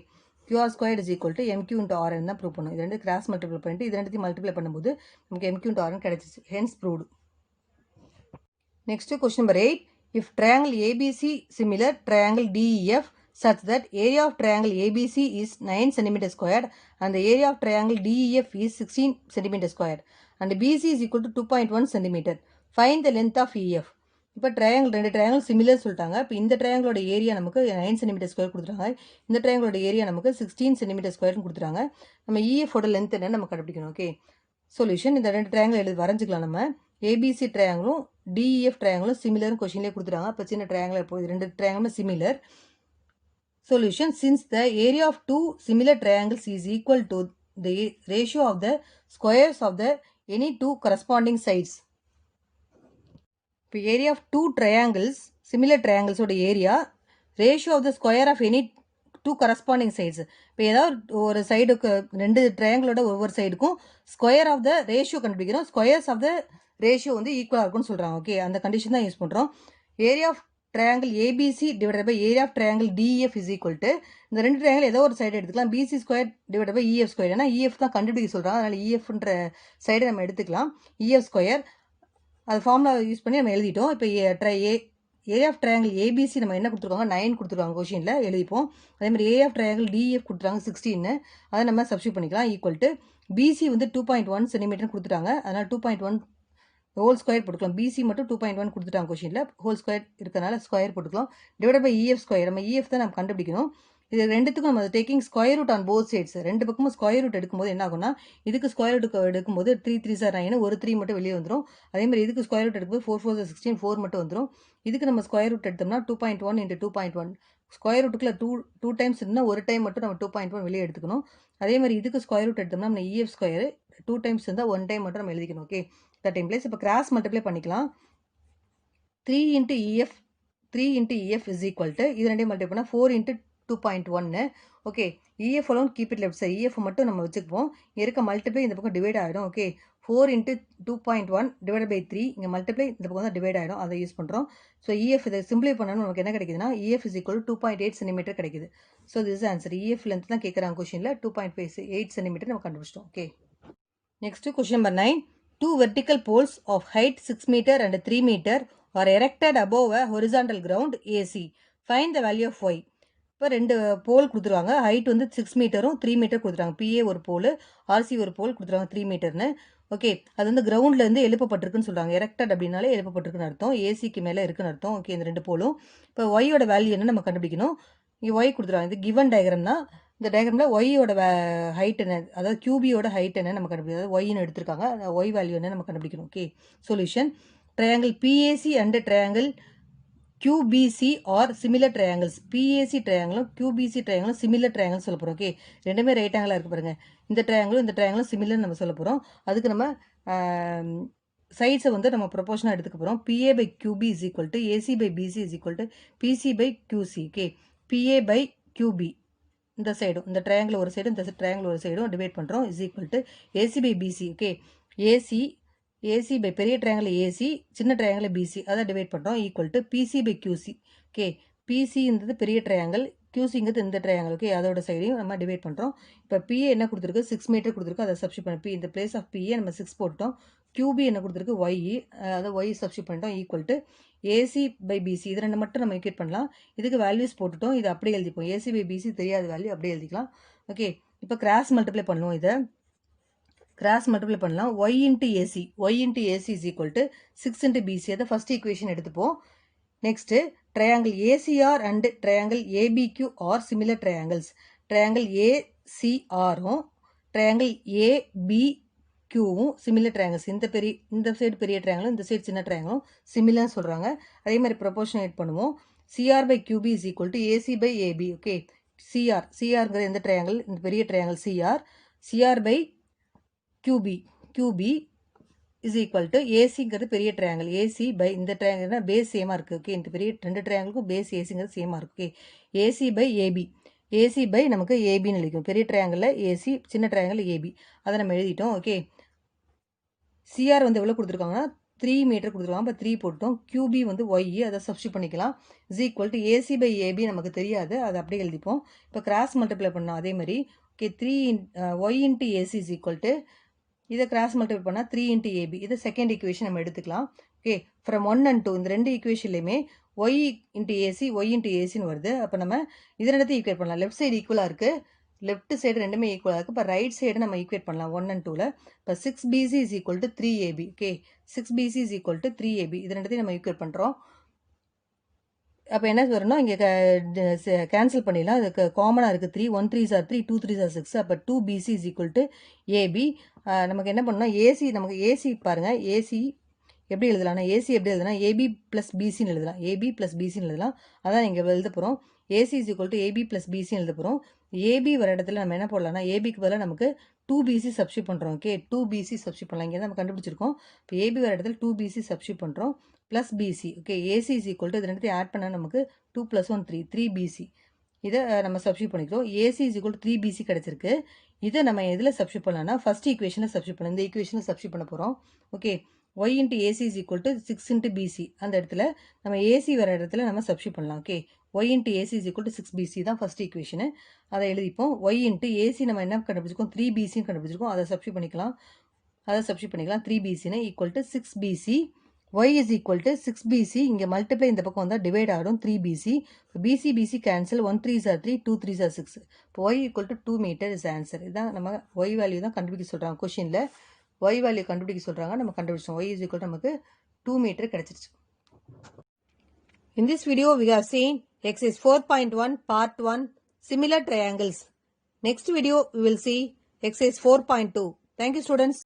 QR squared is equal to MQ into RN தான் ப்ரூவ் பண்ணும். இது ரெண்டு கிராஸ் மல்டிப்ளை பண்ணிட்டு இது ரெண்டுத்தையும் மல்டிப்ளை பண்ணும்போது நமக்கு MQ இன்ட்டு RN கிடைச்சிச்சு. Hence proved. Next question number 8. If triangle ABC similar triangle DEF such that area of triangle ABC is 9 cm squared and the area of triangle DEF is 16 cm squared and BC is equal to 2.1 cm. Find the length of EF. இப்போ ரெண்டு triangle similar சொல்லிட்டாங்க. இப்போ இந்த ட்ரையாங்கிளோட area நமக்கு 9 cm square கொடுத்துட்டாங்க. இந்த ட்ரையாங்கிளோட area நமக்கு 16 cm ஸ்கொயர்னு கொடுத்துட்டாங்க. நம்ம EFோட லென்த் என்ன நம்ம கண்டுபிடிக்கணும். ஓகே, சொல்யூஷன் இந்த ரெண்டு ட்ரையாங்கிள் வரைஞ்சிக்கலாம். நம்ம ABC ட்ரையாங்கிளும் DEF ட்ரையாங்கிளும் சிமிலர்னு கொஷின்லேயே கொடுத்துட்டாங்க. இப்போ சின்ன ட்ரையாங்கிள் இப்போ ரெண்டு ட்ரையாங்கிளும் similar. Solution since the area of two similar triangles is equal to the ratio of the squares of the any two corresponding sides. இப்போ area of two triangles similar ட்ரையாங்கிள்ஸோட area ratio of the square of any two corresponding sides. இப்போ ஏதாவது ஒரு சைடுக்கு ரெண்டு ட்ரையாங்கிளோட ஒவ்வொரு சைடுக்கும் ஸ்கொயர் ஆஃப் த ரேஷியோ கண்டுபிடிக்கிறோம். ஸ்கொயர்ஸ் ஆஃப் த ரேஷியோ வந்து ஈக்குவலாக இருக்கும்னு சொல்கிறாங்க. ஓகே, அந்த கண்டிஷன் தான் யூஸ் பண்ணுறோம். Area of triangle ABC divided by area of triangle DEF is equal to இந்த ரெண்டு ட்ரையாங்கிள் ஏதோ ஒரு சைடு எடுத்துக்கலாம். BC square divided by EF square. ஏன்னா EF தான் கண்டுபிடிக்க சொல்கிறாங்க, அதனால் EFன்ற சைடை நம்ம எடுத்துக்கலாம். EF ஸ்கொயர் அது ஃபார்முலா யூஸ் பண்ணி நம்ம எழுதிட்டோம். இப்போ ஏரியா ஆஃப் ட்ரையாங்கிள் ABC நம்ம என்ன கொடுத்துருக்காங்க, 9 கொடுத்துருக்காங்க கொஷினில் எழுதிப்போம். அதே மாதிரி ஏரியா ஆஃப் ட்ரையாங்கிள் DEF கொடுத்துருக்காங்க 16, அதை நம்ம சப்ஸ்டியூட் பண்ணிக்கலாம். ஈக்குவல் டு BC வந்து 2.1 சென்டிமீட்டர் கொடுத்துட்டாங்க, அதனால் 2.1 ஹோல் ஸ்கொயர் போட்டுக்கலாம். BC மட்டும் 2.1 கொடுத்துட்டாங்க கொஷினில், ஹோல் ஸ்கொயர் இருக்கிறனால ஸ்கொயர் போட்டுக்கலாம். டிவைட் பை EF ஸ்கொயர், நம்ம EF தான் நம்ம கண்டுபிடிக்கணும். இது ரெண்டுத்துக்கும் நம்ம taking square root on both sides. ரெண்டு பக்கமும் ஸ்கொயர் ரூட் எடுக்கும்போது என்ன ஆகும்னா, இதுக்கு ஸ்கொயர் ரூட் எடுக்கும்போது 3 3s are 9, ஒரு 3 மட்டும் வெளியே வந்துடும். அதே மாதிரி இதுக்கு ஸ்கொயர் ரூட் எடுக்கும்போது 4 4s are 16, 4 மட்டும் வந்துடும். இதுக்கு நம்ம ஸ்கொயர் ரூட் எடுத்தோம்னா 2.1 into 2.1, ஸ்கொயர் ரூட்டுக்குள்ள டூ டைம்ஸ் இருந்தால் ஒரு டைம் மட்டும் நம்ம 2.1 வெளியே எடுத்துக்கணும். அதே மாதிரி இதுக்கு ஸ்கொயர் ரூட் எடுத்தோம்னா நம்ம EF ஸ்கொயர் 2 டைம்ஸ் இருந்தால் 1 டைம் மட்டும் நம்ம எழுதிக்கணும். ஓகே, தட் இம்ப்ளைஸ் இப்போ கிராஸ் மல்டிப்ளை பண்ணிக்கலாம். 3 into EF is equal to இது ரெண்டையும் மல்டிப்ளை பண்ணால் 4 into 2.1 okay EF alone keep it left side. EF மட்டும் நம்ம வச்சுக்குவோம். இங்கே இருக்க மல்டிப்ளை இந்த பக்கம் டிவைட் ஆகிடும். ஓகே 4 into 2.1 divided by 3 இங்கே மல்டிப்ளை இந்த பக்கம் தான் டிவைட் ஆகிடும். அதை யூஸ் பண்ணுறோம். ஸோ EF இதை சிம்பிளை பண்ணணும் நமக்கு என்ன கிடைக்குதுன்னா EF is equal to 2.8 cm கிடைக்குது. So this answer EF length தான் கேட்குறாங்க கொஷினில் 2.8 cm நம்ம கண்டுபிடிச்சிட்டோம். Okay next question number 9. Two vertical poles of height 6 meter and 3 meter are erected above a horizontal ground AC. Find the value of y. இப்போ 2 போல் கொடுத்துருவாங்க. Height வந்து 6 மீட்டரும் 3 metre கொடுத்துருவாங்க. PA ஒரு போல், RC ஒரு போல் கொடுத்துருவாங்க 3 மீட்டர்னு. ஓகே அது வந்து கிரவுண்ட்லேருந்து எழுப்பப்பட்டிருக்குன்னு சொல்கிறாங்க. எரெக்டட் அப்படின்னாலே எழுப்பப்பட்டிருக்குன்னு அர்த்தம். ஏசிக்கு மேலே இருக்குன்னு அர்த்தம். ஓகே இந்த 2 போலும். இப்போ ஒய்யோட வேல்யூ என்ன நம்ம கண்டுபிடிக்கணும். இங்கே ஒய் கொடுத்துருவாங்க. இது கிவன் டயக்ராம் தான். இந்த டயக்ராமில் ஒய்யோட ஹைட் என்ன, அதாவது கியூபியோட ஹைட் என்ன நம்ம கண்டுபிடிக்கும். அதாவது ஒய்னு எடுத்திருக்காங்க. ஒய் வேல்யூ என்ன நம்ம கண்டுபிடிக்கணும். Okay solution. Triangle PAC and triangle QBC are similar triangles. PAC ட்ரையாங்கிளும் QBC ட்ரையாங்கிளும் சிமிலர் ட்ரையாங்கிள் சொல்ல போகிறோம். ஓகே ரெண்டுமே ரைட் ஆங்கிளாக இருக்குது பாருங்கள். இந்த ட்ரையாங்கிளும் சிமிலர் நம்ம சொல்ல போகிறோம். அதுக்கு நம்ம சைட்ஸை வந்து நம்ம ப்ரொபோர்ஷனாக எடுத்துக்க போகிறோம். PA by QB is equal to AC by BC is equal to PC by QC. Okay PA by QB இந்த சைடும், இந்த ட்ரையாங்கிள் ஒரு சைடும் இந்த ட்ரையாங்கிள் ஒரு சைடும் டிவைட் பண்ணுறோம். Is equal to AC by BC. Okay AC by பெரிய ட்ரையாங்கிள் AC, சின்ன ட்ரையாங்கிள் BC அதை டிவைட் பண்ணுறோம். Equal to PC by QC. Okay PCங்கிறது பெரிய ட்ரையாங்கிள், QCங்கிறது இந்த ட்ரையாங்கிள். ஓகே அதோட சைடையும் நம்ம டிவைட் பண்ணுறோம். இப்போ PA என்ன கொடுத்துருக்கு 6 மீட்டர் கொடுத்துருக்கு. அதை சப்ஸ்டியூட் பண்ணி இந்த பிளேஸ் ஆஃப் PA நம்ம 6 போட்டோம். QB என்ன கொடுத்துருக்கு Y, அதை Y சப்ஸ்டியூட் பண்ணிட்டோம். Equal to AC by BC இது ரெண்டு மட்டும் நம்ம ஈக்குவேட் பண்ணலாம். இதுக்கு வேல்யூஸ் போட்டுட்டோம். இது அப்படியே எழுதிப்போம். AC by BC தெரியாத வேல்யூ அப்படியே எழுதிக்கலாம். ஓகே இப்போ கிராஸ் மல்டிப்ளை பண்ணுவோம். இதை கிராஸ் மல்டிப்ளை பண்ணலாம். y into AC is equal to 6 into BC. அதை ஃபர்ஸ்ட் ஈக்குவேஷன் எடுத்துப்போம். Next triangle ACR and triangle ABQ are similar triangles. Triangle ACRம் ட்ரையாங்கிள் ABQவும் சிமிலர் ட்ரையாங்கிள்ஸ். இந்த சைடு பெரிய ட்ரையாங்கிளும் இந்த சைடு சின்ன ட்ரையாங்கிளும் சிமிலர்னு சொல்கிறாங்க. அதே மாதிரி ப்ரொபோர்ஷனேட் பண்ணுவோம். CR by QB is equal to AC by AB. Okay CRங்கிறது எந்த ட்ரையாங்கிள், இந்த பெரிய triangle CR by QB is equal to ACங்கிறது பெரிய ட்ரையாங்கிள். AC by இந்த ட்ரையாங்கிள்னா பேஸ் சேமாக இருக்குது. ஓகே இந்த பெரிய 2 ட்ரையாங்கிளுக்கும் பேஸ் ACங்கிறது சேமாக இருக்குது. Okay AC by AB. AC by நமக்கு ABன்னு எழுதிக்கும். பெரிய ட்ரையாங்கிளில் AC, சின்ன ட்ரையாங்கிள் AB அதை நம்ம எழுதிட்டோம். ஓகே CR வந்து எவ்வளோ கொடுத்துருக்காங்கன்னா 3 மீட்டர் கொடுத்துருக்காங்க. அப்போ 3 போட்டோம். QB வந்து Y அதை சப்ஸ்டியூட் பண்ணிக்கலாம். Is equal to AC by AB நமக்கு தெரியாது, அதை அப்படியே எழுதிப்போம். இப்போ கிராஸ் மல்டிப்ளை பண்ணோம். அதே மாதிரி okay Y into AC is equal to இதை கிராஸ் மல்டிப்ளை பண்ணால் 3 into AB. இதை செகண்ட் ஈக்குவேஷன் நம்ம எடுத்துக்கலாம். ஓகே ஃப்ரம் 1 and 2 இந்த 2 ஈக்குவேஷன்லையுமே Y into AC ன்னு வருது. அப்போ நம்ம இது ரெண்டுத்தையும் ஈக்குவேட் பண்ணலாம். லெஃப்ட் சைடு ஈக்குவலாக இருக்குது, லெஃப்ட் சைடு ரெண்டுமே ஈக்குவலாக இருக்குது. இப்போ ரைட் சைடு நம்ம ஈக்குவேட் பண்ணலாம் 1 and 2ல். இப்போ 6BC is equal to 3AB. Okay 6BC is equal to 3AB. இது ரெண்டுத்தையும் நம்ம ஈக்குவேட் பண்ணுறோம். அப்போ என்ன வரும்னா இங்கே கேன்சல் பண்ணிடலாம். அதுக்கு காமனாக இருக்குது 3, 1 3s are 3, 2 3s are 6. அப்போ 2BC is equal to AB. நமக்கு என்ன பண்ணணும், AC நமக்கு AC பாருங்கள். AC எப்படி எழுதலாம்னா எப்படி எழுதலாம் AB + BCன்னு எழுதலாம். AB + BCன்னு எழுதலாம். அதான் இங்கே எழுத போகிறோம். AC is equal to AB + BCன்னு எழுத போகிறோம். AB வர இடத்துல நம்ம என்ன போடலாம்னா ABக்கு பதிலாக நமக்கு 2BC சப்ஸ்டியூட் பண்ணுறோம். ஓகே 2BC சப்ஸ்டியூட் பண்ணலாம். இங்கே நம்ம கண்டுபிடிச்சிருக்கோம். இப்போ AB வர இடத்துல 2BC சப்ஸ்டியூட் பண்ணுறோம். Plus BC. Okay AC is equal to இது ரெண்டுத்தையும் ஆட் பண்ணால் நமக்கு 2 + 1 3BC. இதை நம்ம சப்ஸ்டியூட் பண்ணிக்கிறோம். AC is equal to 3BC கிடச்சிருக்கு. இதை நம்ம எதில் சப்ஸ்டியூட் பண்ணலாம்னா ஃபர்ஸ்ட் ஈக்குவேஷனில் சப்ஸ்டியூட் பண்ணலாம். இந்த ஈக்குவேஷனில் சப்ஸ்டியூட் பண்ண போகிறோம். Okay Y into AC is equal to 6 into BC. அந்த இடத்துல நம்ம AC வர இடத்துல நம்ம சப்ஸ்டியூட் பண்ணலாம். Okay Y into AC is equal to 6BC தான் ஃபர்ஸ்ட் ஈக்குவேஷனு. அதை எழுதிப்போம். Y into AC நம்ம என்ன கண்டுபிடிச்சிருக்கோம் 3BCன்னு கண்டுபிடிச்சிருக்கோம். அதை சப்ஸ்டியூட் பண்ணிக்கலாம். 3BCன்னு equal to 6BC. Y is equal to 6BC. இங்கே மல்டிப்ளை இந்த பக்கம் வந்தால் டிவைட் ஆகிடும் 3BC. BC cancel 1 3s are 3, 2 3s are 6. இப்போ Y equal to 2 metre is answer. இதான் நம்ம Y வேல்யூ தான் கண்டுபிடிக்க சொல்கிறாங்க கொஷினில். Y வேல்யூ கண்டுபிடிக்க சொல்கிறாங்க, நம்ம கண்டுபிடிச்சோம். Y is equal to நமக்கு 2 மீட்டர் கிடச்சிருச்சு. In this video we have seen exercise 4.1 part 1 similar triangles. Next video we will see exercise 4.2. Thank you students.